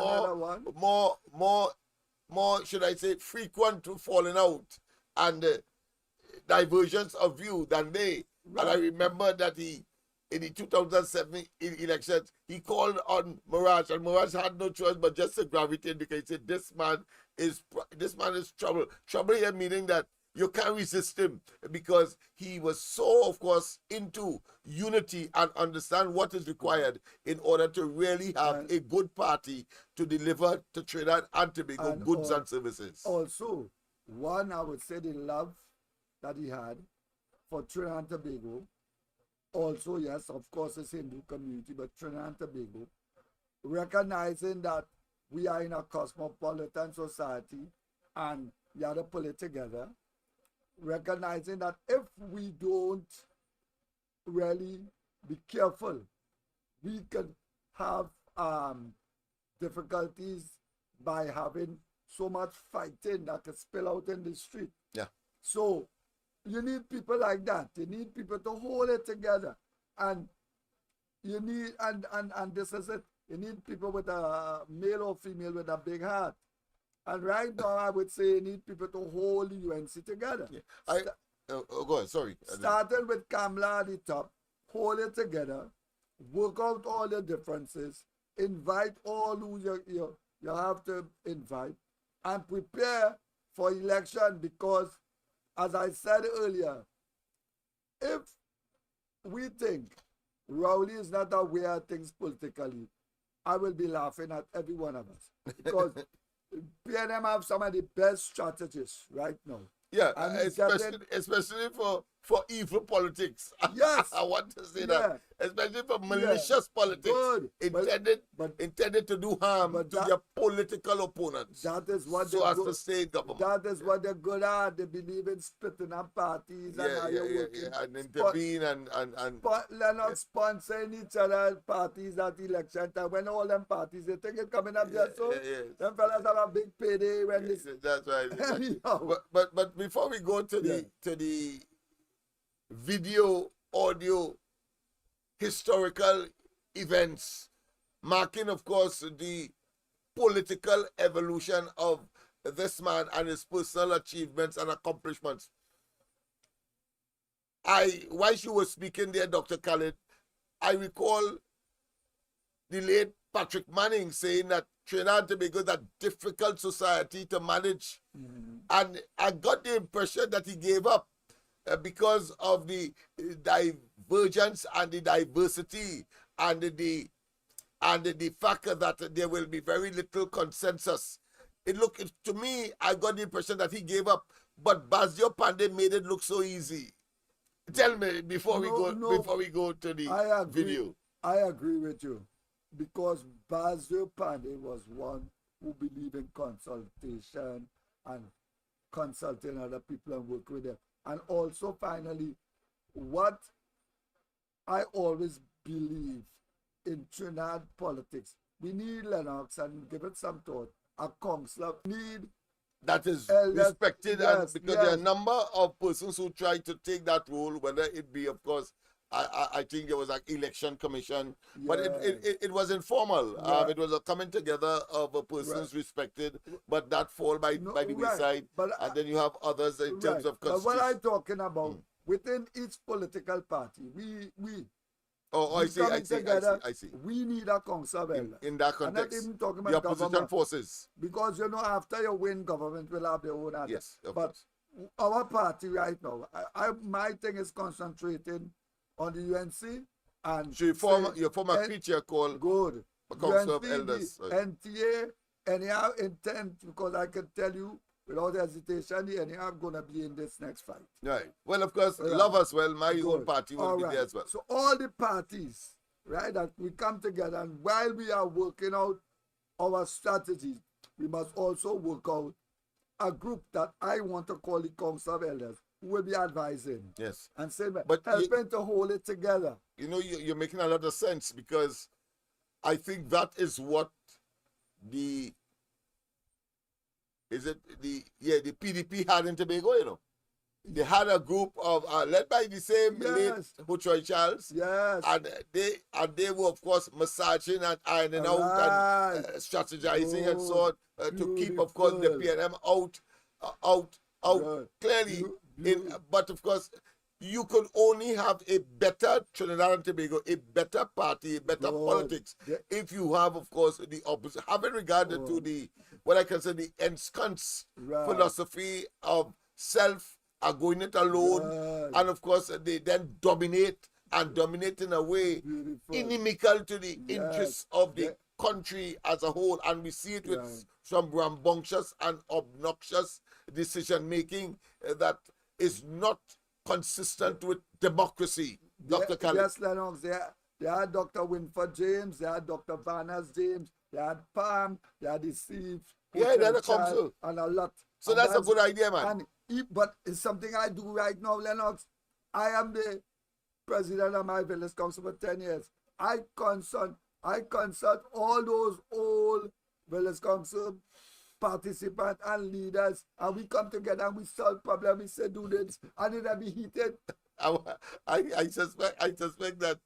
more, should I say, frequent falling out and divergence of view than they. Right. And I remember that he, in the 2007 elections, he called on Maraj, and Maraj had no choice but just to gravitate because he said, this man is trouble. Trouble here meaning that you can't resist him because he was so, of course, into unity and understand what is required in order to really have a good party to deliver to Trinidad and Tobago goods and services. Also, one, I would say the love that he had for Trinidad and Tobago. Also, yes, of course, the Hindu community, but Trinidad and Tobago, recognizing that we are in a cosmopolitan society and we have to pull it together, recognizing that if we don't really be careful, we could have difficulties by having so much fighting that could spill out in the street. Yeah. So you need people like that. You need people to hold it together. And you need, and this is it. You need people with a male or female with a big heart. And right now, I would say you need people to hold the UNC together. Yeah. Go ahead, sorry. Starting with Kamala at the top, hold it together, work out all the differences, invite all who you have to invite, and prepare for election because, as I said earlier, if we think Rowley is not aware of things politically, I will be laughing at every one of us because PNM have some of the best strategists right now. Yeah, And especially for evil politics. Yes. I want to say that. Especially for malicious politics. Good. Intended to do harm to their political opponents. That is what so as to stay in government. That is what they're good at. They believe in splitting up parties and intervene and Lennox sponsoring each other parties at election time. When all them parties, they think it's coming up there, so them fellas have a big payday when they. That's right. Anyhow. But before we go to the video, audio, historical events, marking, of course, the political evolution of this man and his personal achievements and accomplishments. While you were speaking there, Dr. Khalid, I recall the late Patrick Manning saying that Trinidad and Tobago is a difficult society to manage. And I got the impression that he gave up because of the divergence and the diversity and the fact that there will be very little consensus. To me, I got the impression that he gave up, but Basdeo Panday made it look so easy. Tell me before we go to the video. I agree with you, because Basdeo Panday was one who believed in consultation and consulting other people and work with them. And also, finally, what I always believe in Trinidad politics, we need Lennox, and give it some thought, a counselor. That is respected, and because there are a number of persons who try to take that role, whether it be, of course, I think there was an election commission, but it was informal. It was a coming together of a persons respected, but that fall by the wayside. And then you have others in terms of constitution. But what I'm talking about, within each political party, I see. We need a council of elders. In that context, I'm not even talking about the opposition government, forces. because after you win, government will have their own attitude. Yes, of but course. Our party right now, my thing is concentrating on the UNC, and So you form a creature called good Council UNC, of Elders. the NTA, anyhow intent, because I can tell you without hesitation, the anyhow gonna be in this next fight. Right. Well, of course, love as well. My own party will be there as well. So all the parties, right, that we come together, and while we are working out our strategies, we must also work out a group that I want to call the Council of Elders, who will be advising. Yes. And saying, but helping to hold it together. You're making a lot of sense, because I think that is what the PDP had in Tobago, They had a group of led by the same late Hutroy Charles. Yes. And they were, of course, massaging and ironing out and strategizing and so on to keep, of course, the PNM out clearly. But of course, you could only have a better Trinidad and Tobago, a better party, better politics, if you have, of course, the opposite, having regard to the, what I consider the ensconce philosophy of self, are going it alone, and of course, they then dominate in a way inimical to the interests of the country as a whole. And we see it with some rambunctious and obnoxious decision making that is not consistent with democracy. Dr. Khalid. Yes, Lennox. They had Dr. Winford James, they had Dr. Varnas James, they had Palm, they had the Steve. Yeah, they're the council. And a lot. So that's a good idea, man. But it's something I do right now, Lennox. I am the president of my village council for 10 years. I consult all those old village council, participants and leaders, and we come together and we solve problems, we say do this, and it be heated. I suspect that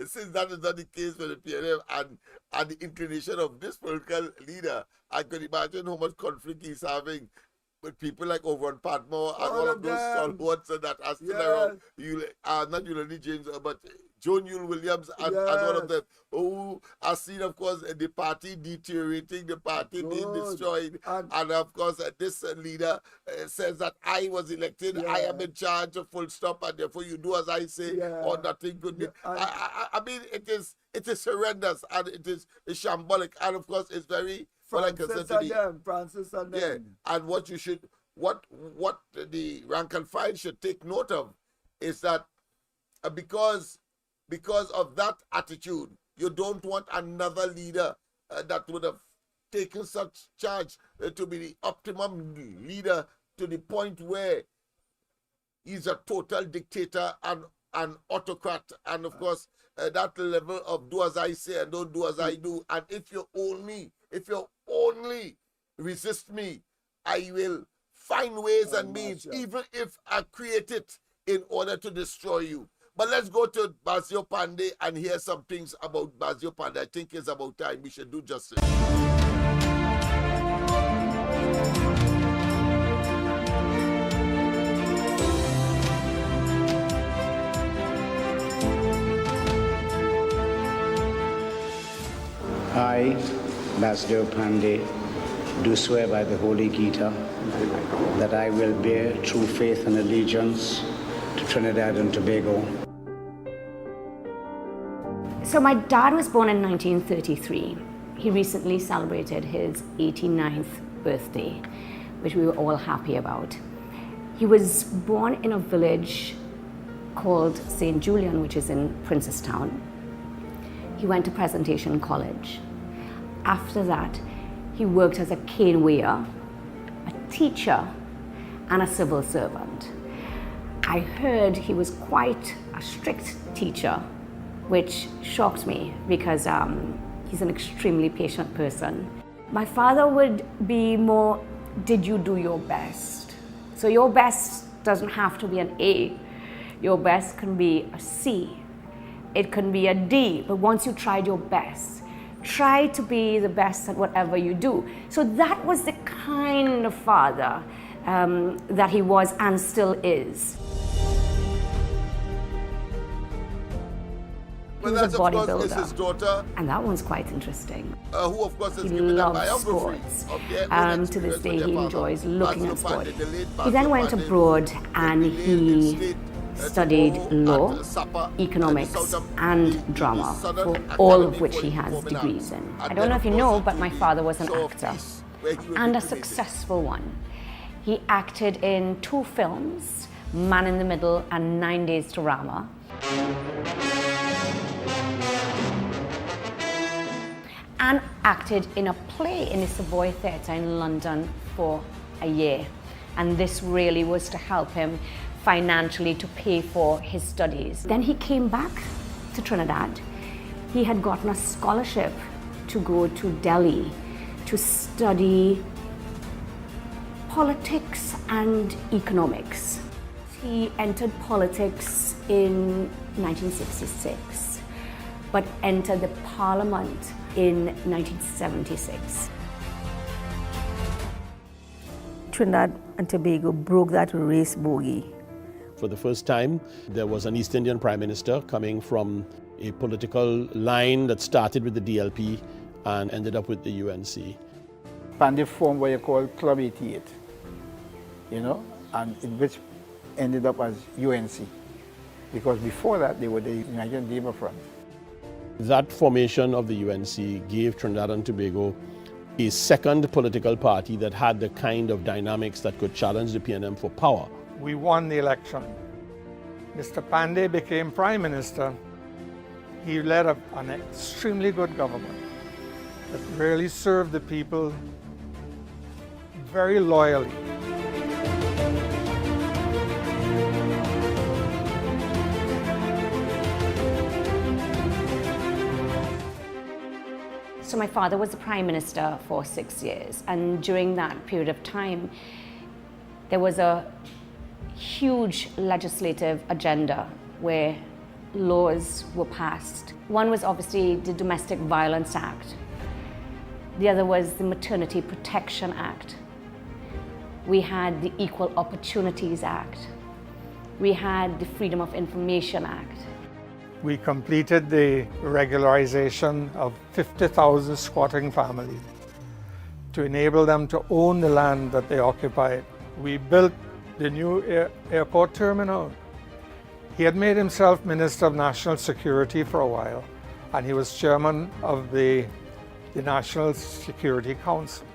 since that is not the case for the PNM and the inclination of this political leader, I could imagine how much conflict he's having with people like over on Padmore and all of those stalwarts that are still around. Not Eulani James, but Joan Yule Williams and all of them who are seen, of course, the party deteriorating, the party being destroyed. And of course, this leader says that I was elected, I am in charge, full stop, and therefore you do as I say, or nothing could be. I mean, it is horrendous, and it is shambolic, and of course, it's very Francis and them. Yeah, and what the rank and file should take note of is that because of that attitude, you don't want another leader that would have taken such charge to be the optimum leader to the point where he's a total dictator and an autocrat. And of course, that level of do as I say and don't do as I do. And if you only resist me, I will find ways and means, even if I create it in order to destroy you. But let's go to Basdeo Panday and hear some things about Basdeo Panday. I think it's about time we should do justice. I, Basdeo Panday, do swear by the Holy Gita that I will bear true faith and allegiance to Trinidad and Tobago. So my dad was born in 1933. He recently celebrated his 89th birthday, which we were all happy about. He was born in a village called St. Julian, which is in Princestown. He went to Presentation College. After that, he worked as a cane weigher, a teacher, and a civil servant. I heard he was quite a strict teacher, which shocked me because he's an extremely patient person. My father would be more, did you do your best? So your best doesn't have to be an A. Your best can be a C. It can be a D, but once you tried your best, try to be the best at whatever you do. So that was the kind of father that he was and still is. Well, that's, of course, is his daughter. And that one's quite interesting. Who, of course, has he given a loves biography sports. of their own To this day, he enjoys father, looking Basdeo at sport. Panday, the late He then Basdeo went Panday, abroad and he studied law, Sapa, economics, and drama, for all of which he has degrees in. I don't know if you know, but my father was an actor, and a successful one. He acted in 2 films, Man in the Middle and 9 Days to Rama. And acted in a play in the Savoy Theatre in London for a year. And this really was to help him financially to pay for his studies. Then he came back to Trinidad. He had gotten a scholarship to go to Delhi to study politics and economics. He entered politics in 1966, but entered the parliament in 1976. Trinidad and Tobago broke that race bogey. For the first time, there was an East Indian Prime Minister coming from a political line that started with the DLP and ended up with the UNC. Panday formed what you call Club 88, and in which ended up as UNC, because before that they were the United Labour Front. That formation of the UNC gave Trinidad and Tobago a second political party that had the kind of dynamics that could challenge the PNM for power. We won the election. Mr. Panday became Prime Minister. He led an extremely good government that really served the people very loyally. So my father was the Prime Minister for 6 years, and during that period of time, there was a huge legislative agenda where laws were passed. One was obviously the Domestic Violence Act. The other was the Maternity Protection Act. We had the Equal Opportunities Act. We had the Freedom of Information Act. We completed the regularization of 50,000 squatting families to enable them to own the land that they occupied. We built the new airport terminal. He had made himself Minister of National Security for a while, and he was chairman of the National Security Council.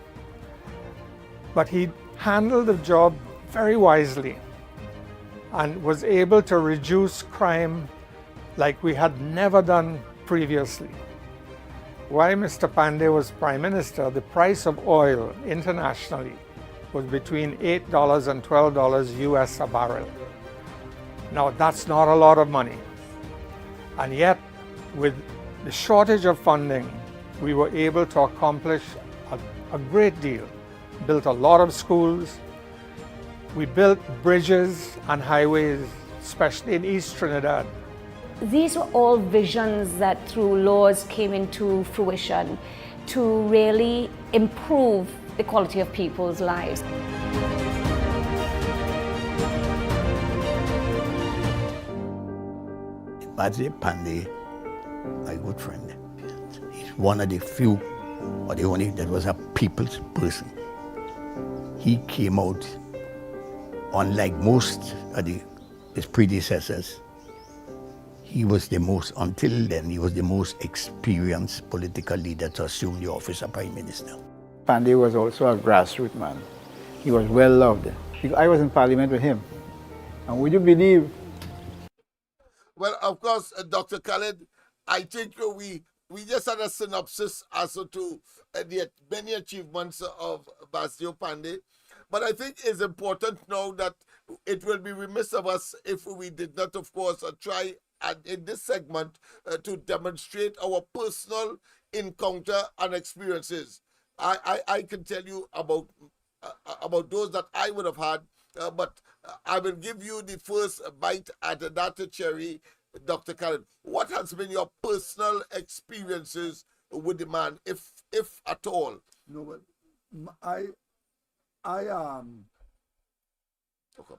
But he handled the job very wisely and was able to reduce crime like we had never done previously. While Mr. Panday was Prime Minister, the price of oil internationally was between $8 and $12 US a barrel. Now that's not a lot of money. And yet, with the shortage of funding, we were able to accomplish a great deal. Built a lot of schools. We built bridges and highways, especially in East Trinidad. These were all visions that through laws came into fruition to really improve the quality of people's lives. Basdeo Panday, my good friend, he's one of the few, or the only, that was a people's person. He came out, unlike most of his predecessors, he was the most, until then, he was the most experienced political leader to assume the office of Prime Minister. Panday was also a grassroots man. He was well loved. I was in Parliament with him. And would you believe? Well, of course, Dr. Khaled, I think we just had a synopsis as to the many achievements of Basdeo Panday. But I think it's important now that it will be remiss of us if we did not, of course, try in this segment to demonstrate our personal encounter and experiences. I can tell you about those that I would have had, but I will give you the first bite at that cherry, Dr. Khaled. What has been your personal experiences with the man, if at all? No, but okay.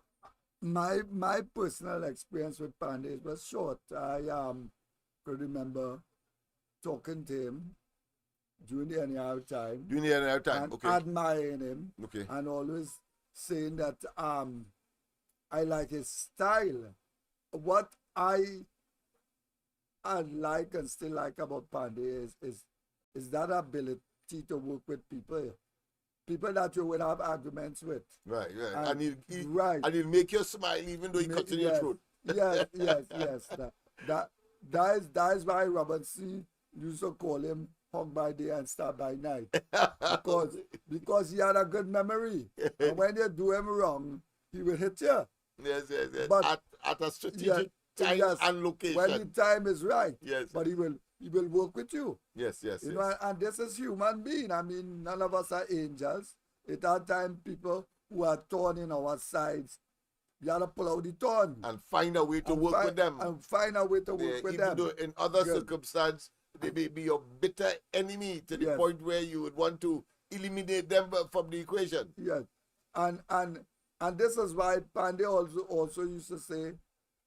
My personal experience with Panday was short. I could remember talking to him during the NER time. During the NER time, and okay. admiring him. Okay. And always saying that I like his style. What I like and still like about Panday is that ability to work with people that you would have arguments with. Right. And he'll make you smile even though he cuts in your throat. Yes. That is why Robert C. used to call him hung by day and starve by night. because he had a good memory. And when you do him wrong, he will hit you. Yes. But at a strategic time and location. When the time is right. Yes. But he will work with you. Yes. You know, and this is human being. I mean, none of us are angels. At that time, people who are torn in our sides, you have to pull out the thorn. And find a way to work with them. And find a way to work with them. Even though in other circumstances, they may be your bitter enemy to the point where you would want to eliminate them from the equation. Yes. And this is why Panday also used to say,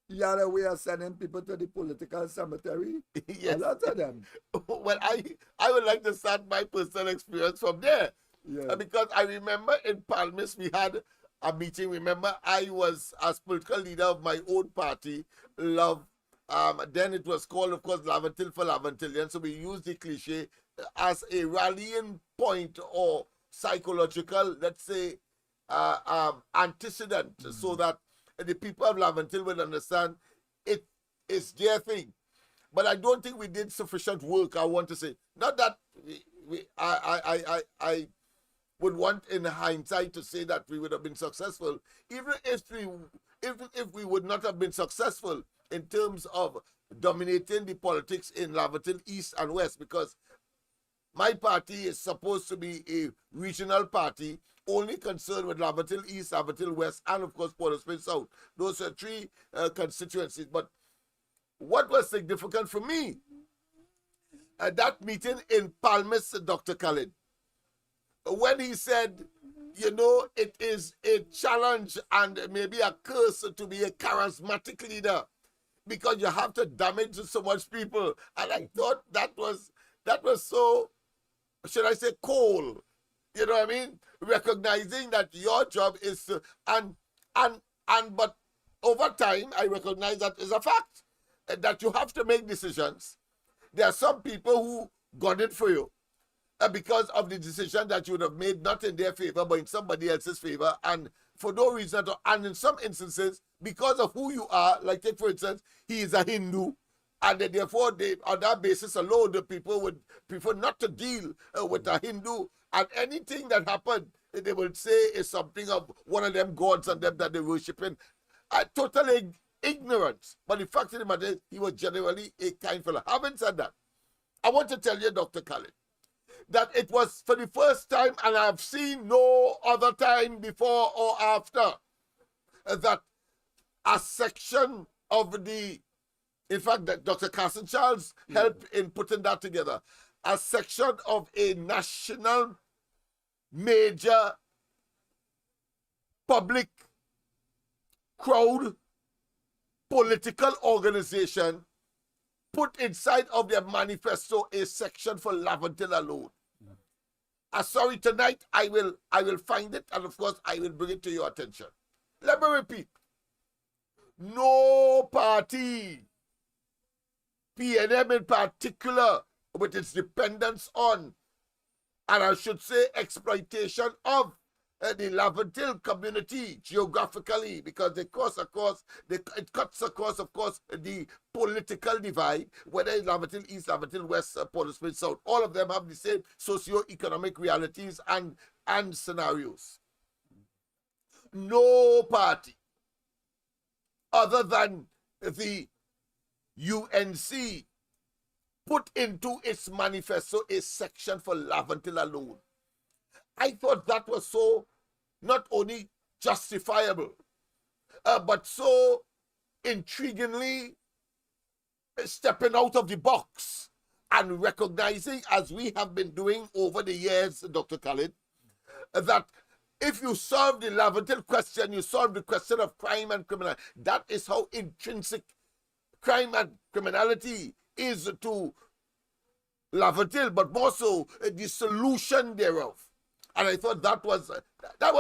he had a way of sending people to the political cemetery. Yes. A lot of them. Well, I would like to start my personal experience from there. Yeah. Because I remember in Palmis we had a meeting. Remember, I was as political leader of my own party, Love. Then it was called, of course, Laventil for Laventillian. So we used the cliche as a rallying point or psychological, let's say, antecedent, so that the people of Laventil will understand it is their thing. But I don't think we did sufficient work, I want to say. Not that I would want in hindsight to say that we would have been successful. Even if we would not have been successful in terms of dominating the politics in Laventil East and West, because My party is supposed to be a regional party only concerned with Laventille East, Laventille West, and of course Port-au-Prince South. Those are three constituencies. But what was significant for me at that meeting in Palmas, Dr. Khalid, when he said, you know, it is a challenge and maybe a curse to be a charismatic leader because you have to damage so much people. And I thought that was so, should I say, cold. You know what I mean? Recognizing that your job is to, but over time, I recognize that is a fact, that you have to make decisions. There are some people who got it for you because of the decision that you would have made, not in their favor, but in somebody else's favor, and for no reason at all. And in some instances, because of who you are, like take for instance, he is a Hindu, and therefore, on that basis alone, the people would prefer not to deal with a Hindu, and anything that happened, they would say is something of one of them gods and them that they worship in. Totally ignorance. But the fact of the matter is, he was generally a kind fellow. Having said that, I want to tell you, Dr. Khalid, that it was for the first time, and I've seen no other time before or after, that a section of the, in fact, that Dr. Carson Charles helped in putting that together, a section of a national major public crowd political organization put inside of their manifesto a section for Laventille alone. Sorry, tonight I will find it, and of course I will bring it to your attention. Let me repeat. No party, PNM in particular, with its dependence on, and I should say exploitation of the Laventille community geographically, because it cuts across, of course, the political divide, whether it's Laventille East, Laventille West, Port-au-Prince South. All of them have the same socio-economic realities and scenarios. No party other than the UNC put into its manifesto a section for Laventille alone. I thought that was so not only justifiable, but so intriguingly stepping out of the box and recognizing, as we have been doing over the years, Dr. Khalid, that if you solve the Laventille question, you solve the question of crime and criminality. That is how intrinsic crime and criminality is to Laventille, but more so the solution thereof. And I thought that was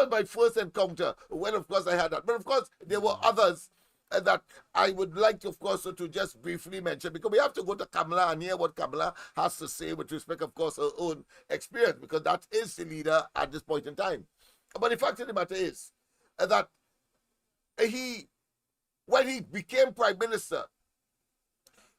my first encounter when, of course, I had that. But, of course, there were others that I would like, of course, to just briefly mention, because we have to go to Kamala and hear what Kamala has to say with respect, of course, her own experience, because that is the leader at this point in time. But the fact of the matter is that when he became prime minister,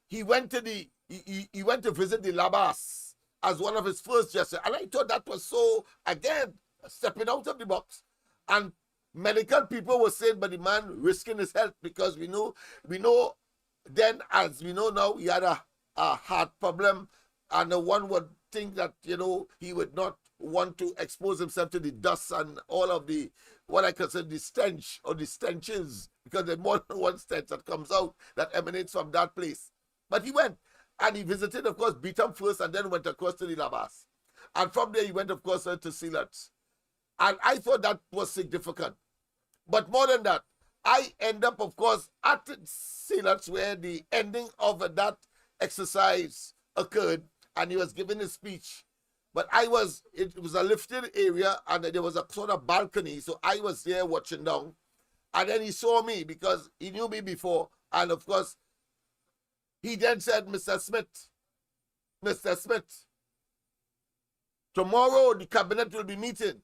he went to visit the Labas as one of his first gestures. And I thought that was so, again, stepping out of the box. And medical people were saying, but the man risking his health, because we know then, as we know now, he had a heart problem, and one would think that, he would not want to expose himself to the dust and all of the, what I consider the stench or the stenches, because there's more than one stench that comes out that emanates from that place. But he went. And he visited, of course, Beetham first, and then went across to the Labas. And from there, he went, of course, to Sealats. And I thought that was significant. But more than that, I end up, of course, at Sealats, where the ending of that exercise occurred, and he was giving his speech. But it was a lifted area, and there was a sort of balcony, so I was there watching down. And then he saw me, because he knew me before, and of course, he then said, Mr. Smith, tomorrow the cabinet will be meeting,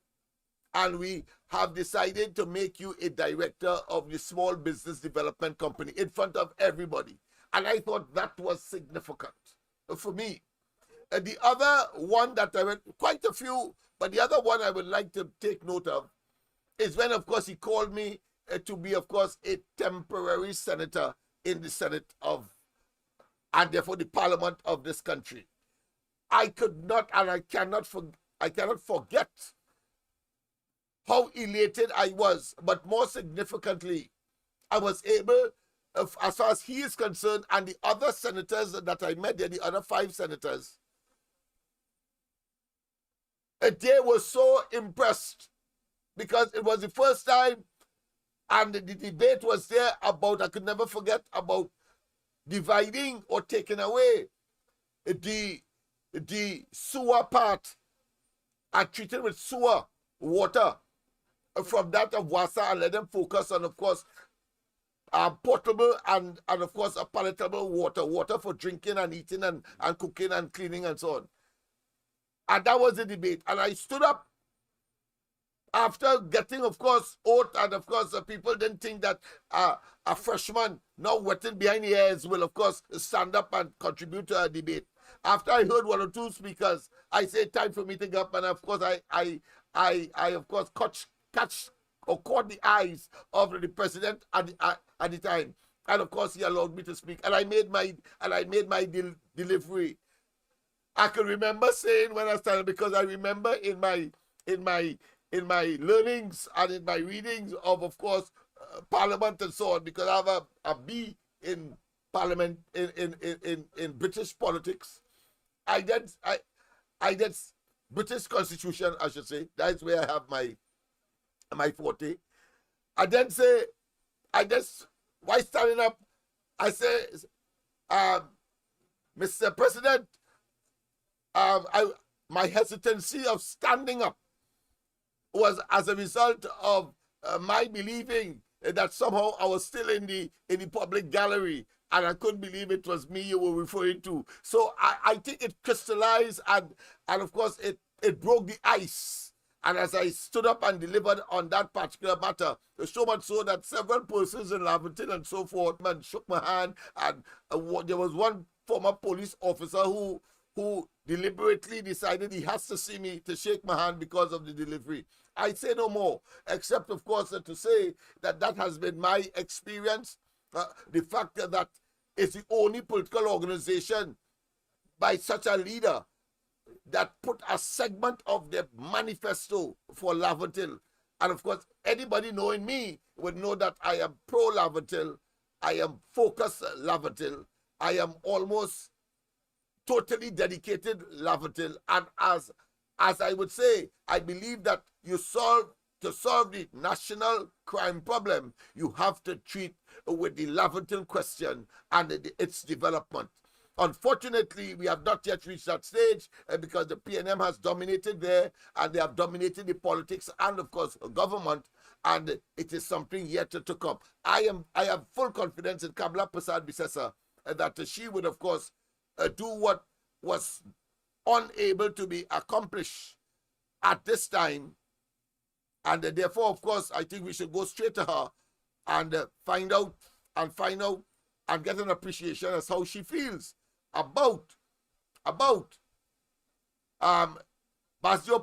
and we have decided to make you a director of the Small Business Development Company in front of everybody. And I thought that was significant for me. The other one that I read, quite a few, but the other one I would like to take note of is when, of course, he called me to be, of course, a temporary senator in the Senate of, and therefore the parliament of this country. I could not, and I cannot forget how elated I was. But more significantly, I was able, as far as he is concerned, and the other senators that I met there, the other 5 senators, they were so impressed because it was the first time, and the debate was there about, I could never forget, about dividing or taking away the sewer part and treated with sewer water from that of Wassa, and let them focus on, of course, potable and of course, a palatable water for drinking and eating and cooking and cleaning and so on. And that was the debate. And I stood up after getting, of course, oath, and of course, people didn't think that a freshman now wetting behind the ears will, of course, stand up and contribute to a debate. After I heard 1 or 2 speakers, I said, time for me to go up, and of course, I of course caught the eyes of the president at the time, and of course, he allowed me to speak, and I made my delivery. I can remember saying when I started, because I remember in my learnings and in my readings of course, Parliament and so on, because I have a B in Parliament in British politics. I did British Constitution, I should say. That's where I have my forte. I then say, why standing up? I say, Mr. President, my hesitancy of standing up was as a result of my believing that somehow I was still in the public gallery, and I couldn't believe it was me you were referring to. So I think it crystallized, and of course it broke the ice. And as I stood up and delivered on that particular matter, so much so that several persons in Laventille and so forth man shook my hand, and there was one former police officer who deliberately decided he has to see me to shake my hand because of the delivery. I say no more, except, of course, to say that has been my experience. The fact that it's the only political organization by such a leader that put a segment of their manifesto for Laventille. And, of course, anybody knowing me would know that I am pro-Laventille. I am focused Laventille. I am almost totally dedicated Laventille, and as I would say, I believe that to solve the national crime problem, you have to treat with the Laventille question and its development. Unfortunately, we have not yet reached that stage because the PNM has dominated there, and they have dominated the politics and, of course, government, and it is something yet to come. I have full confidence in Kamala Persad-Bissessar that she would, of course, do what was unable to be accomplished at this time, and therefore, of course, I think we should go straight to her and find out and get an appreciation as how she feels about Basdeo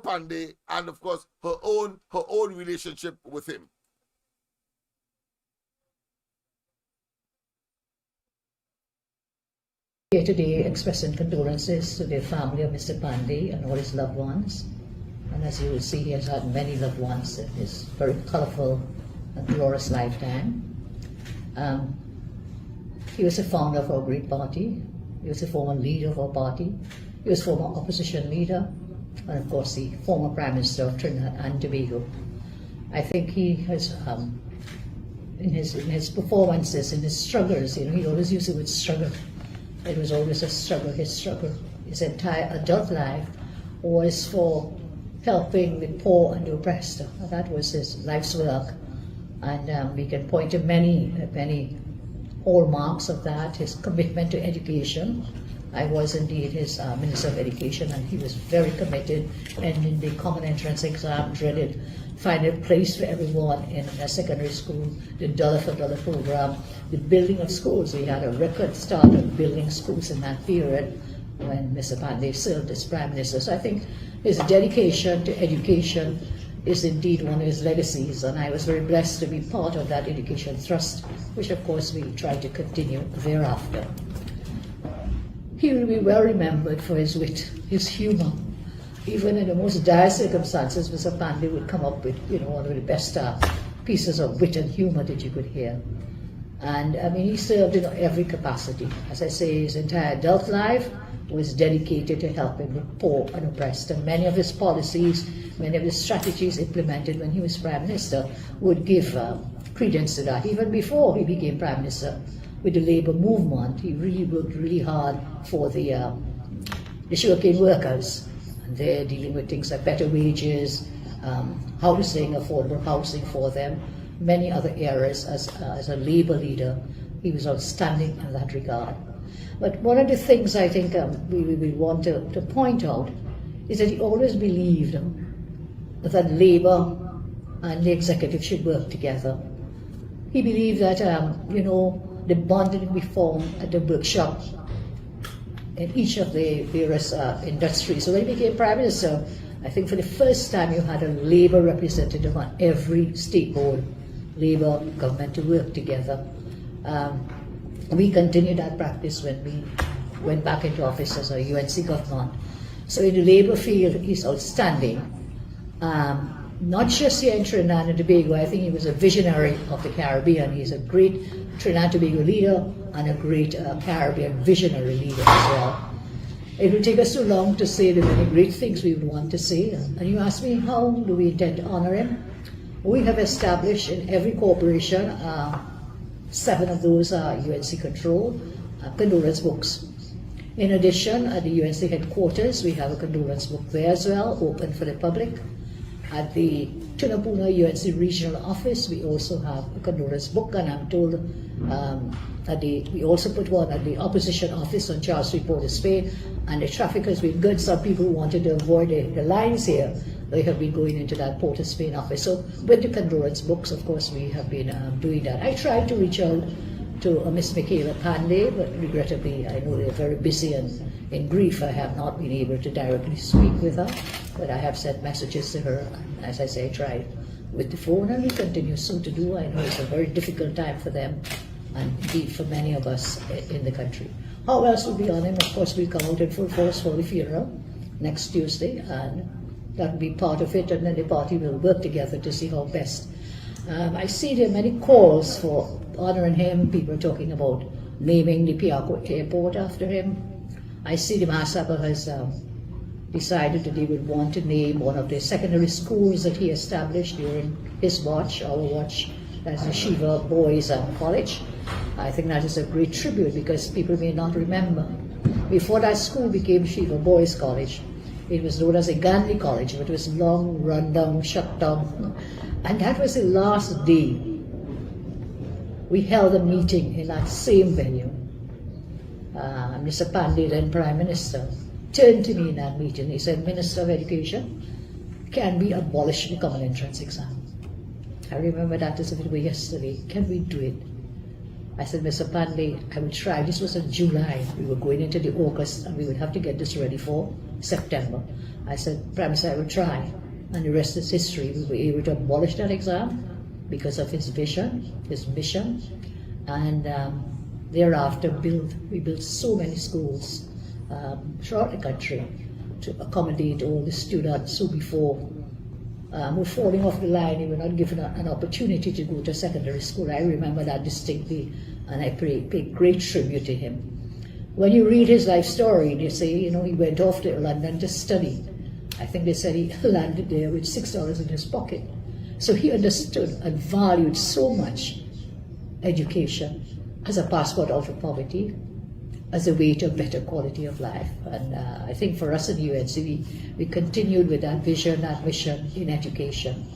Panday, and of course her own relationship with him. Here today expressing condolences to the family of Mr. Panday and all his loved ones. And as you will see, he has had many loved ones in his very colorful and glorious lifetime. He was a founder of our great party. He was a former leader of our party. He was former opposition leader, and of course the former Prime Minister of Trinidad and Tobago. I think he has, in his performances, in his struggles, he always used the word struggle. It was always a struggle. His entire adult life was for helping the poor and the oppressed. That was his life's work, and we can point to many hallmarks of that. His commitment to education. I was indeed his Minister of Education, and he was very committed, and in the common entrance exam dreaded finding a place for everyone in a secondary school, the dollar for dollar program, the building of schools. We had a record start of building schools in that period when Mr. Panday served as Prime Minister. So I think his dedication to education is indeed one of his legacies, and I was very blessed to be part of that education thrust, which of course we try to continue thereafter. He will be well remembered for his wit, his humor. Even in the most dire circumstances, Mr. Panday would come up with, one of the best pieces of wit and humor that you could hear. And I mean, he served in every capacity. As I say, his entire adult life was dedicated to helping the poor and oppressed. And many of his policies, many of his strategies implemented when he was Prime Minister would give credence to that. Even before he became Prime Minister, with the labor movement, he really worked really hard for the sugarcane workers. And they're dealing with things like better wages, housing, affordable housing for them, many other areas. As a labor leader, he was outstanding in that regard. But one of the things I think we want to point out is that he always believed that labor and the executive should work together. He believed that, the bond that we formed at the workshop in each of the various industries. So when he became Prime Minister, I think for the first time you had a labor representative on every state board, labor government to work together. We continued that practice when we went back into office as a UNC government. So in the labor field, he's outstanding. Not just here in Trinidad and Tobago, I think he was a visionary of the Caribbean. He's a great Trinidad and Tobago leader and a great Caribbean visionary leader as well. It will take us too long to say the many great things we would want to say. And you ask me, how do we intend to honor him? We have established in every corporation, 7 of those are UNC controlled, condolence books. In addition, at the UNC headquarters, we have a condolence book there as well, open for the public. At the Tunapuna UNC regional office, we also have a condolence book, and I'm told we also put one at the opposition office on Charles Street, Port of Spain, and the traffic has been good. Some people wanted to avoid the lines here. They have been going into that Port of Spain office. So with the condolence books, of course, we have been doing that. I tried to reach out to Miss Michaela Panday, but regrettably, I know they're very busy and in grief. I have not been able to directly speak with her, but I have sent messages to her. And as I say, I tried with the phone, and we continue so to do. I know it's a very difficult time for them, and indeed for many of us in the country. How else will be on him? Of course, we'll come out in full force for the funeral next Tuesday, and that will be part of it, and then the party will work together to see how best. I see there are many calls for honoring him. People talking about naming the Piarco Airport after him. I see the Mahasabha has decided that they would want to name one of the secondary schools that he established during his watch, our watch, that's the Shiva Boys College. I think that is a great tribute, because people may not remember. Before that school became Shiva Boys College, it was known as a Gandhi College, but it was long, run down, shut down. And that was the last day we held a meeting in that same venue. Mr. Panday, then Prime Minister, turned to me in that meeting. He said, Minister of Education, can we abolish the common entrance exam? I remember that as if it were yesterday. Can we do it? I said, Mr. Panday, I will try. This was in July. We were going into the August, and we would have to get this ready for September. I said, Prime Minister, I will try. And the rest is history. We were able to abolish that exam because of his vision, his mission, and thereafter we built so many schools throughout the country to accommodate all the students who before were falling off the line. They were not given an opportunity to go to secondary school. I remember that distinctly, and I pay great tribute to him. When you read his life story, they say, he went off to London to study. I think they said he landed there with $6 in his pocket. So he understood and valued so much education as a passport out of poverty, as a way to a better quality of life. And I think for us in UNC, we continued with that vision, that mission in education.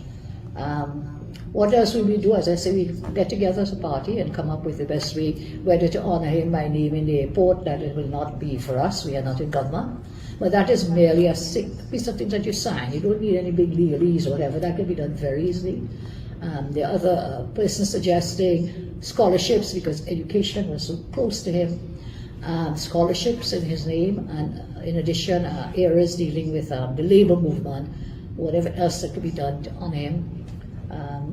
What else will we do? As I say, we get together as a party and come up with the best way, whether to honor him by naming the airport. That it will not be for us. We are not in government. But that is merely a piece of things that you sign. You don't need any big legalese or whatever. That can be done very easily. There are other persons suggesting scholarships, because education was so close to him. Scholarships in his name, and in addition, areas dealing with the labor movement, whatever else that could be done to honor him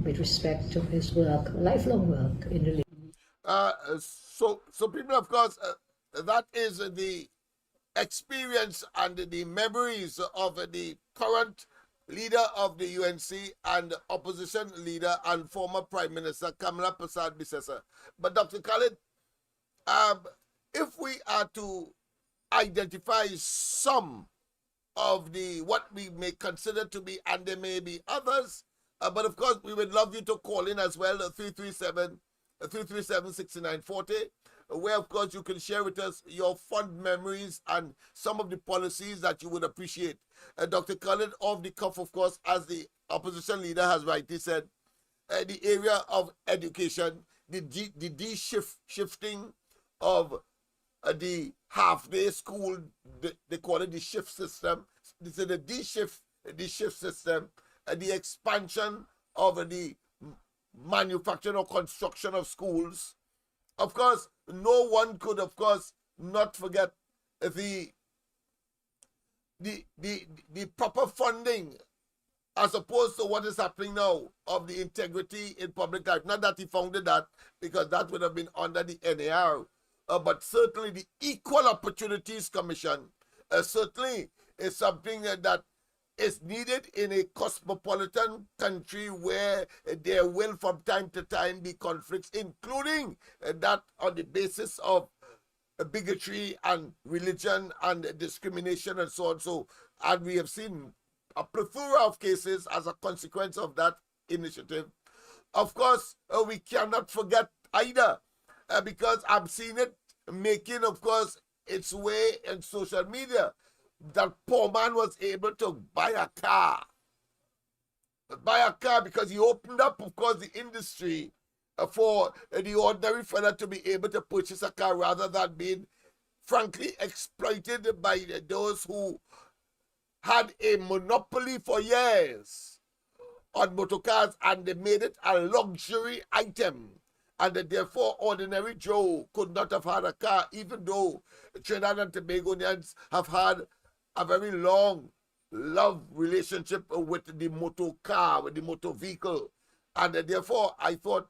with respect to his work, lifelong work in the labor. So people, of course, that is the experience and the memories of the current leader of the UNC and opposition leader and former Prime Minister Kamala Prasad Bisesa. But Dr. Khalid, if we are to identify some of the what we may consider to be, and there may be others, but of course we would love you to call in as well, 337-6940, where of course you can share with us your fond memories and some of the policies that you would appreciate. Dr. Khalid, off the cuff, of course, as the opposition leader has rightly said, the area of education, the de-shifting of the half-day school, they call it the shift system. This is the shift system, the expansion of the manufacturing or construction of schools. Of course, no one could, of course, not forget the proper funding as opposed to what is happening now of the integrity in public life. Not that he founded that, because that would have been under the NAR, but certainly the Equal Opportunities Commission certainly is something that is needed in a cosmopolitan country where there will from time to time be conflicts, including that on the basis of bigotry and religion and discrimination and so on. So, and we have seen a plethora of cases as a consequence of that initiative. Of course, we cannot forget either, because I'm seeing it making, of course, its way in social media, that poor man was able to buy a car because he opened up, of course, the industry for the ordinary fella to be able to purchase a car rather than being, frankly, exploited by those who had a monopoly for years on motor cars, and they made it a luxury item, and that therefore ordinary Joe could not have had a car, even though Trinidad and Tobagonians have had a very long love relationship with the motor car, with the motor vehicle. And therefore, I thought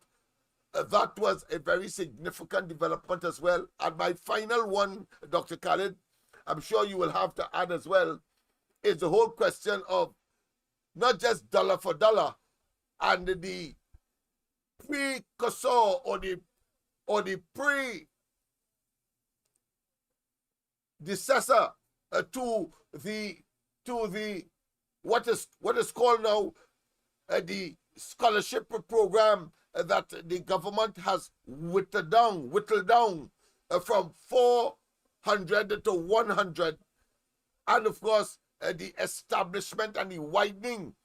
that was a very significant development as well. And my final one, Dr. Khalid, I'm sure you will have to add as well, is the whole question of not just dollar for dollar and the precursor or the predecessor to the what is called now the scholarship program that the government has whittled down from 400 to 100, and of course the establishment and the widening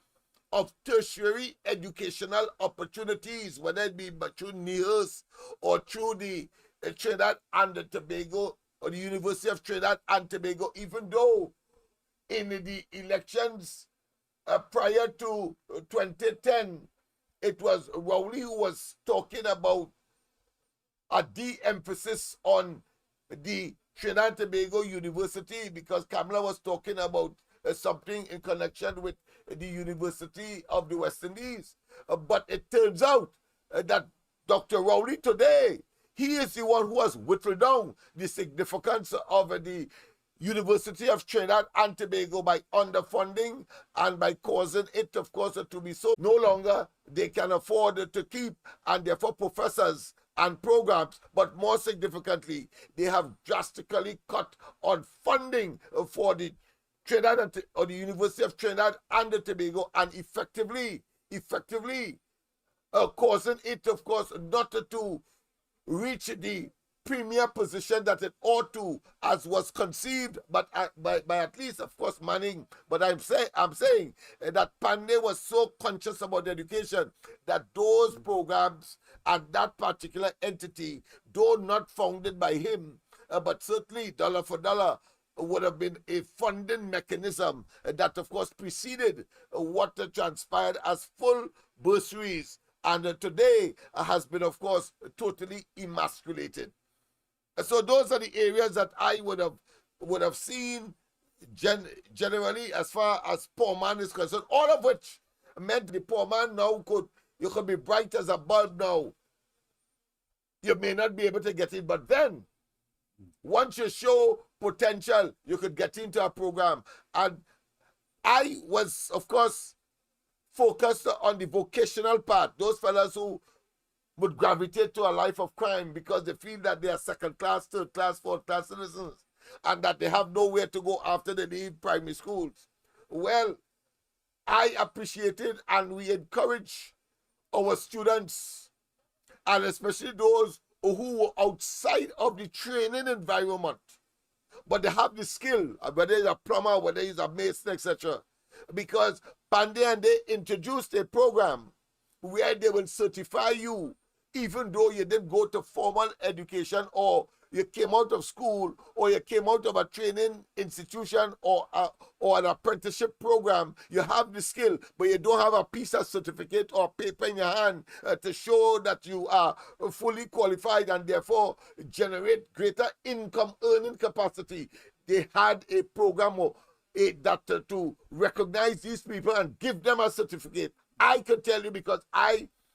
of tertiary educational opportunities, whether it be through NEARS or through the Trinidad and Tobago or the University of Trinidad and Tobago, even though in the elections prior to 2010, it was Rowley who was talking about a de-emphasis on the Trinidad and Tobago University, because Kamala was talking about something in connection with the University of the West Indies. But it turns out that Dr. Rowley today, he is the one who has whittled down the significance of the University of Trinidad and Tobago by underfunding and by causing it, of course, to be so no longer they can afford to keep, and therefore professors and programs, but more significantly, they have drastically cut on funding for the Trinidad or the University of Trinidad and Tobago, and effectively causing it, of course, not to reach the premier position that it ought to, as was conceived, but by at least, of course, Manning. But I'm saying that Panday was so conscious about education that those programs and that particular entity, though not founded by him, but certainly dollar for dollar, would have been a funding mechanism that, of course, preceded what transpired as full bursaries, and today has been, of course, totally emasculated. So those are the areas that I would have seen generally as far as poor man is concerned, all of which meant the poor man now you could be bright as a bulb now. You may not be able to get it, but then Once you show potential, you could get into a program. And I was, of course, focused on the vocational part. Those fellas who would gravitate to a life of crime because they feel that they are second class, third class, fourth class citizens, and that they have nowhere to go after they leave primary schools. Well, I appreciated and we encourage our students, and especially those who were outside of the training environment, but they have the skill, whether it's a plumber, whether it's a mason, etc. Because Panday and they introduced a program where they will certify you, even though you didn't go to formal education, or you came out of school, or you came out of a training institution or an apprenticeship program. You have the skill, but you don't have a piece of certificate or paper in your hand to show that you are fully qualified and therefore generate greater income earning capacity. They had a program to recognize these people and give them a certificate. I can tell you, because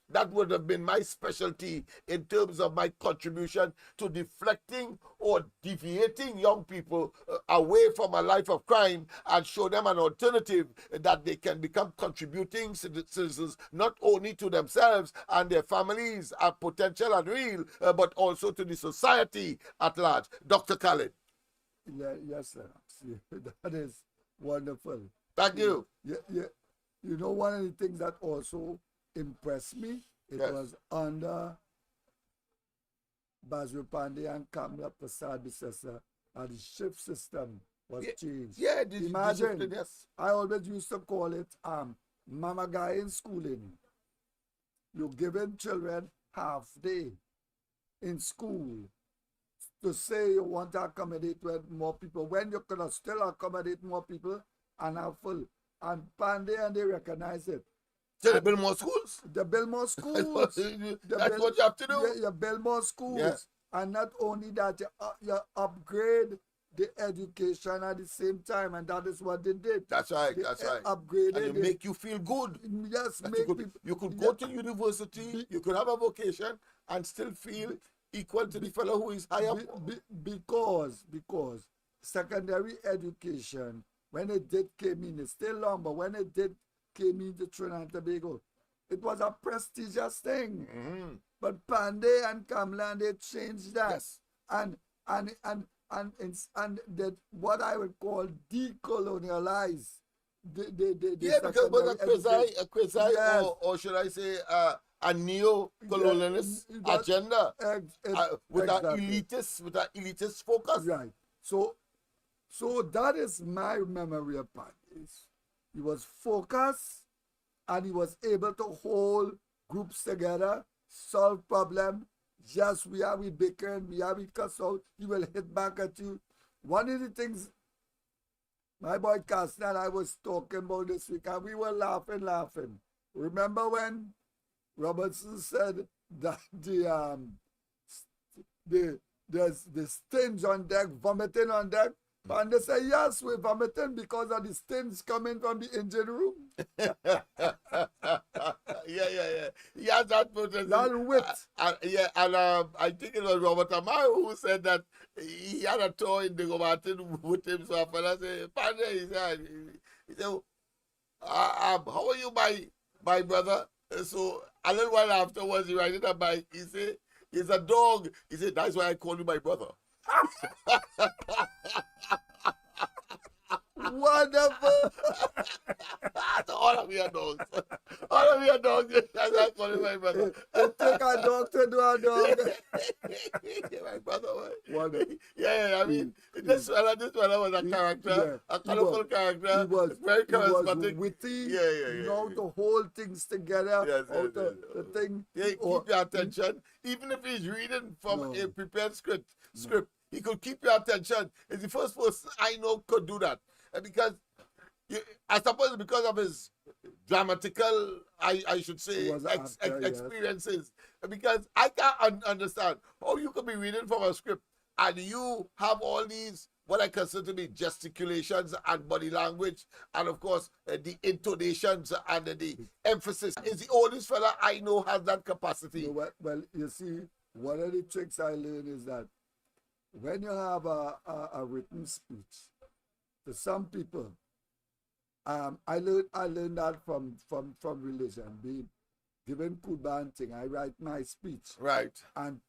that would have been my specialty in terms of my contribution to deflecting or deviating young people away from a life of crime and show them an alternative that they can become contributing citizens, not only to themselves and their families are potential and real, but also to the society at large. Dr. Khalid. Yeah, yes, sir. That is wonderful. Thank you. Yeah. You know, one of the things that also impressed me, it was under Basdeo Panday and Kamla Prasad Bissessa, and the shift system was changed. Yeah, imagine, I always used to call it mama guy in schooling. You're giving children half day in school to say you want to accommodate with more people when you could still accommodate more people and have full. And Panday and they recognize it. So they build more schools? They build more schools. That's what you have to do. You build more schools. Yeah. And not only that, you upgrade the education at the same time. And that is what they did. That's right. Upgraded. And it make you feel good. Yes, you could go to university, you could have a vocation and still feel equal to the fellow who is higher. Because secondary education, when it did came in, it's still long, but when it did came into Trinidad and Tobago, it was a prestigious thing. Mm-hmm. But Panday and Kamla, they changed that. Yes. And that what I would call decolonialize the because it was a quasi yes. or should I say a neo-colonialist agenda with an elitist focus. Right. So that is my memory of Panday. He was focused and he was able to hold groups together, solve problems. Yes, we bicker, we cuss out, he will hit back at you. One of the things my boy Castan and I was talking about this week, and we were laughing. Remember when Robertson said that the stains on deck, vomiting on deck? And they say, yes, we're vomiting because of the stains coming from the engine room. Yeah. Yeah, that was that wit. I think it was Robert Amar who said that he had a toy in the Martin with him. So a fella said, Panday, he said, how are you, my brother? So a little while afterwards, he riding a bike. He said, he's a dog. He said, that's why I call you my brother. Wonderful. All of your dogs. All of your dogs. That's why I call you my brother. Take a dog to do a dog. My brother. Wonderful. Yeah. I mean, this fella was a character, a colorful character. He was very charismatic. He was witty. Yeah. You know, to hold things together. Yes. The thing. Yeah, keep your attention. Even if he's reading from a prepared script, he could keep your attention. He's the first person I know could do that. Because I suppose because of his dramatical, I should say, experiences. Yes. Because I can't understand how you could be reading from a script and you have all these, what I consider to be gesticulations and body language, and of course, the intonations and the emphasis. Is the oldest fella I know has that capacity. Well, you see, one of the tricks I learned is that when you have a written speech, to some people, I learned that from religion, being given Kuban thing. I write my speech. Right. And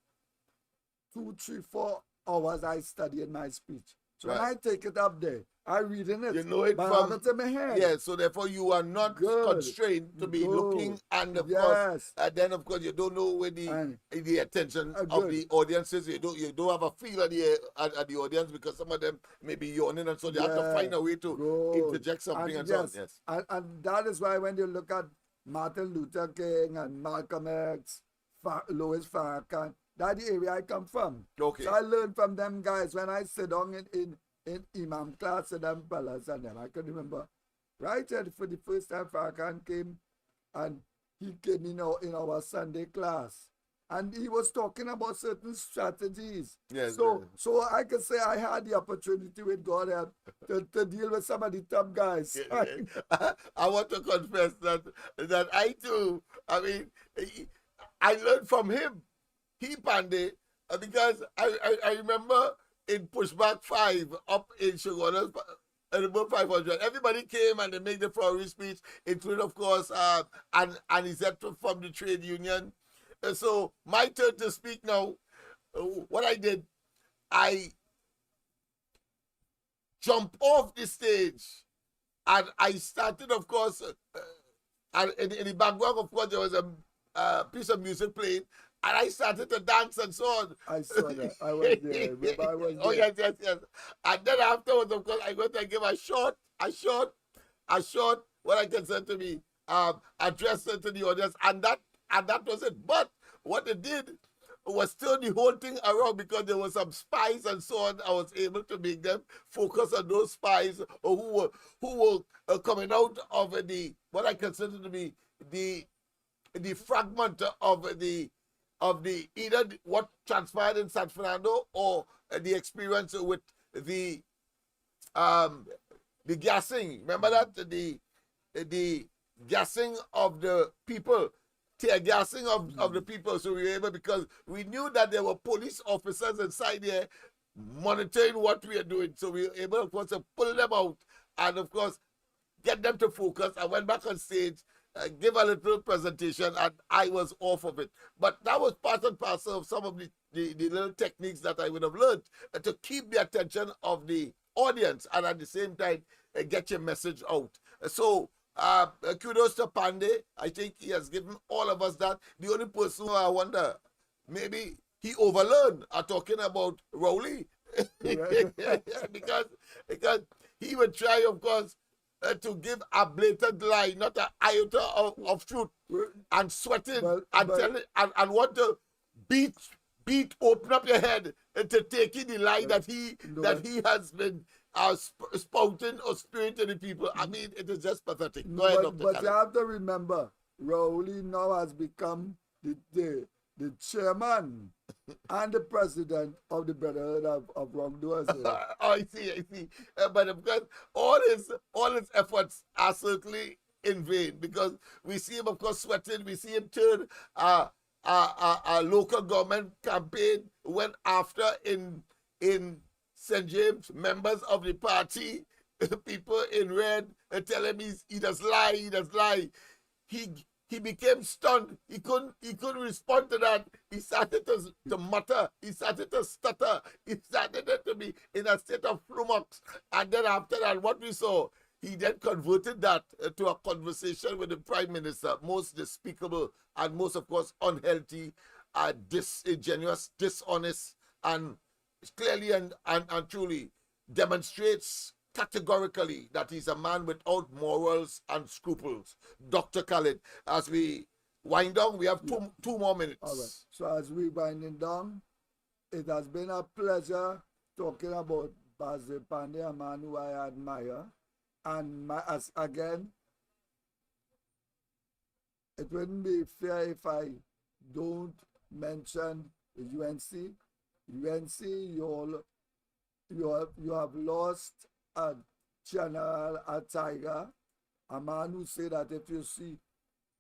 2, 3, 4 hours I study in my speech. So Right. when I take it up there, I read in it. You know it but from I have it in my head. Yeah, so therefore you are not constrained to be looking, and of course, then of course you don't know where the attention of the audience is. You don't have a feel at the audience, because some of them may be yawning, and so they have to find a way to interject something and so on. Yes. And that is why when you look at Martin Luther King and Malcolm X, Louis Farrakhan, that's the area I come from. Okay. So I learned from them guys when I sit down in Imam class with them fellas and them. I can remember right at for the first time Farrakhan came, and he came in our Sunday class, and he was talking about certain strategies. Yes. So I could say I had the opportunity with God help to deal with some of the top guys. I want to confess that I too, I mean, I learned from him. He Panday, because I remember in Pushback 5 up in Shogunas, at about 500, everybody came and they made the flowery speech, including, of course, and he said from the trade union. So my turn to speak now. What I did, I jumped off the stage, and I started, of course, and in the background, of course, there was a piece of music playing, and I started to dance and so on. I saw that. I was there. I was there. Oh, yes. And then afterwards, of course, I got to give a short, what I consider to be address to the audience, and that was it. But what they did was turn the whole thing around, because there were some spies and so on. I was able to make them focus on those spies who were coming out of what I consider to be the fragment of the either what transpired in San Fernando, or the experience with the gassing. Remember that the gassing of the people, tear gassing of the people. So we were able, because we knew that there were police officers inside there monitoring what we are doing. So we were able, of course, to pull them out and, of course, get them to focus. I went back on stage, give a little presentation, and I was off of it. But that was part and parcel of some of the little techniques that I would have learned to keep the attention of the audience, and at the same time get your message out. So kudos to Panday. I think he has given all of us that. The only person who I wonder, maybe he overlearned talking about Rowley. because he would try, of course, to give a blatant lie, not an iota of truth, and sweating and want to open up your head to take in the lie that he has been spouting or spewing to the people. I mean, it is just pathetic. Go ahead, Dr. But you have to remember, Rowley now has become the chairman and the president of the Brotherhood of Wrongdoers. Oh, I see. But of course, all his efforts are certainly in vain, because we see him, of course, sweating. We see him turn a local government campaign, went after in St. James members of the party, people in red, tell him he does lie. He became stunned. He couldn't respond to that. He started to mutter. He started to stutter. He started to be in a state of flummox. And then after that, what we saw, he then converted that to a conversation with the Prime Minister, most despicable and most, of course, unhealthy, disingenuous, dishonest, and clearly and truly demonstrates categorically that he's a man without morals and scruples. Dr. Khalid, as we wind down, we have two more minutes. All right. So as we winding down, it has been a pleasure talking about Basdeo Panday, a man who I admire. And again, it wouldn't be fair if I don't mention the UNC. UNC, you have lost a general, a tiger, a man who said that if you see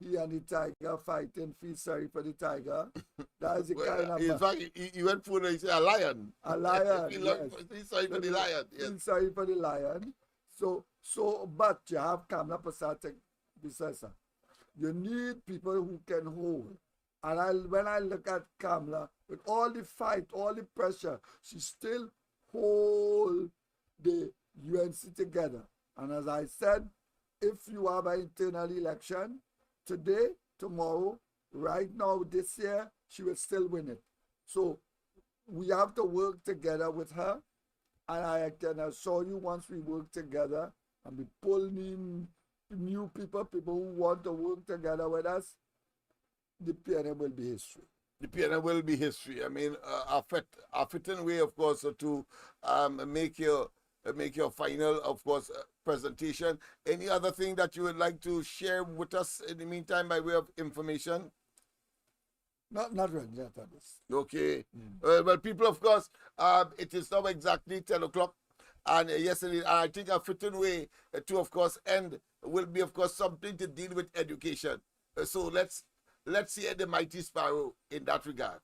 he and the tiger fighting, feel sorry for the tiger. That is the kind of... In fact, he went for he said a lion. A lion, Feel sorry for the lion. Yes. Feel sorry for the lion. But you have Kamala Prasad Bisesa. You need people who can hold. And when I look at Kamala, with all the fight, all the pressure, she still hold the UNC together. And as I said, if you have an internal election, today, tomorrow, right now, this year, she will still win it. So we have to work together with her. And I can assure you, once we work together and we pull in new people who want to work together with us, the PNM will be history. The PNM will be history. I mean, a fitting way, of course, to make your final, of course, presentation. Any other thing that you would like to share with us in the meantime by way of information? Not really. Not this. Okay. Well, people, of course, it is now exactly 10 o'clock. And yesterday, I think a fitting way to, of course, end will be, of course, something to deal with education. So let's hear the mighty sparrow in that regard.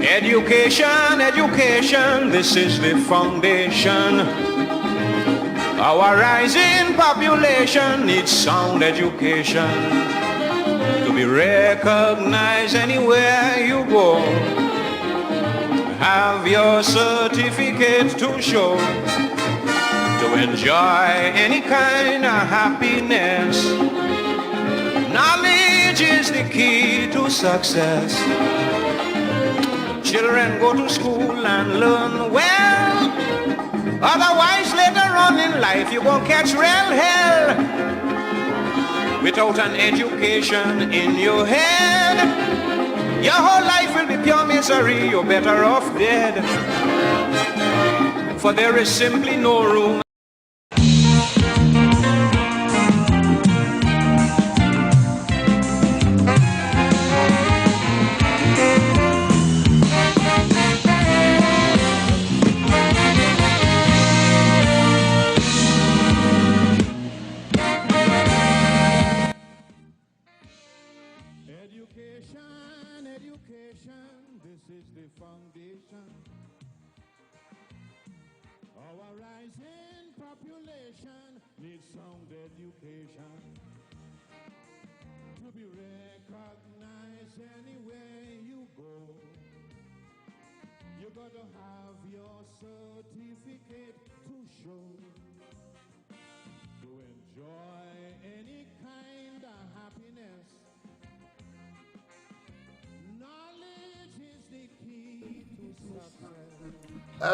Education, education, this is the foundation. Our rising population needs sound education to be recognized anywhere you go. Have your certificate to show, to enjoy any kind of happiness. Knowledge is the key to success. Children go to school and learn well. Otherwise, later on in life, you won't catch real hell. Without an education in your head, your whole life will be pure misery. You're better off dead. For there is simply no room.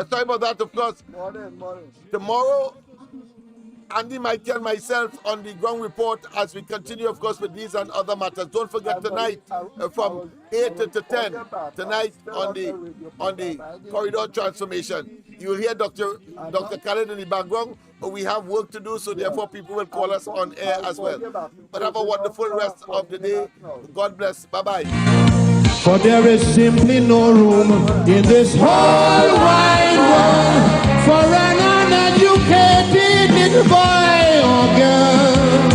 Sorry about that, of course. Morning. Tomorrow, Andy, Mikey, and myself on the ground report as we continue, of course, with these and other matters. Don't forget tonight from 8 to 10, tonight on the corridor transformation. You will hear Dr. Khaled in the background. We have work to do, so therefore people will call us on air as well. But have a wonderful rest of the day. God bless. Bye-bye. For there is simply no room in this whole wide world for an uneducated little boy or girl.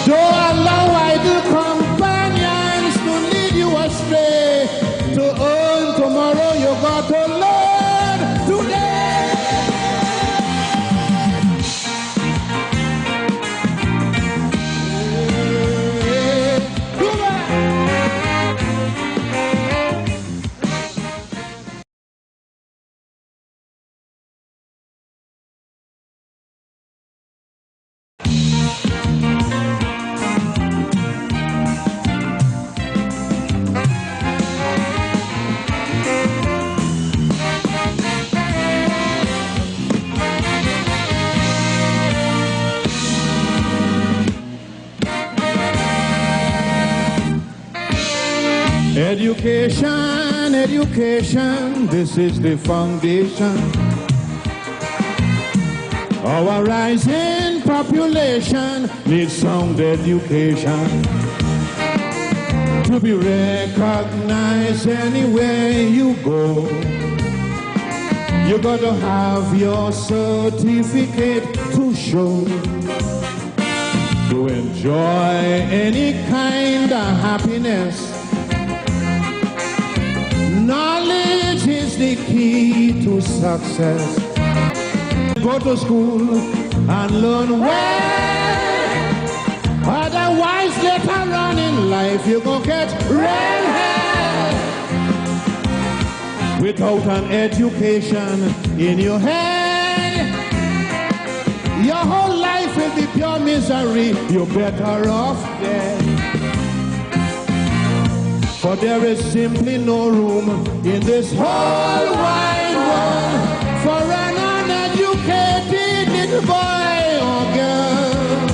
Don't allow idle companions to lead you astray. To earn tomorrow, you got to learn today. Education, education, this is the foundation. Our rising population needs sound education to be recognized anywhere you go. You got to have your certificate to show. To enjoy any kind of happiness, knowledge is the key to success. Go to school and learn well, otherwise later on in life you gon' catch real hell. Without an education in your head, your whole life will be pure misery. You're better off dead. For there is simply no room in this whole wide world for an uneducated little boy or girl.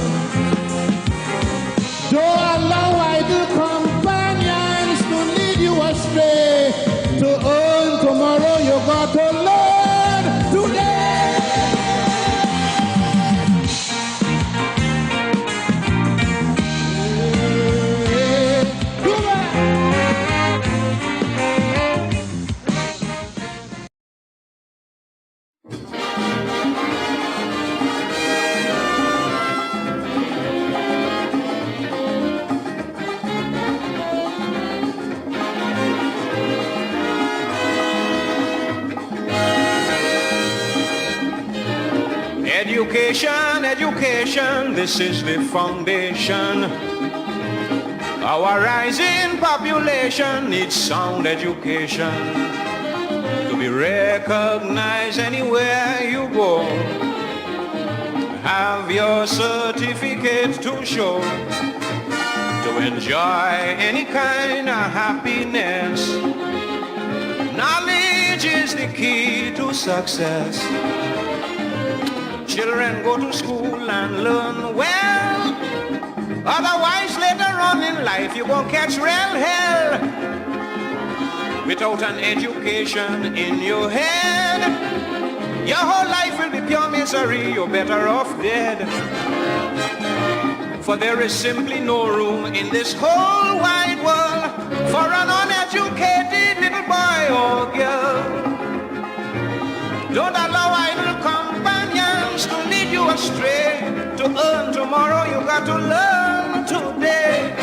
Don't allow idle companions to lead you astray. To earn tomorrow, you got to learn today. Education, education, this is the foundation. Our rising population needs sound education to be recognized anywhere you go. Have your certificate to show. To enjoy any kind of happiness, knowledge is the key to success. Children go to school and learn well, otherwise later on in life you won't catch real hell. Without an education in your head, your whole life will be pure misery. You're better off dead. For there is simply no room in this whole wide world for an uneducated little boy or girl. Don't allow idle companions to lead you astray. To earn tomorrow, you got to learn today.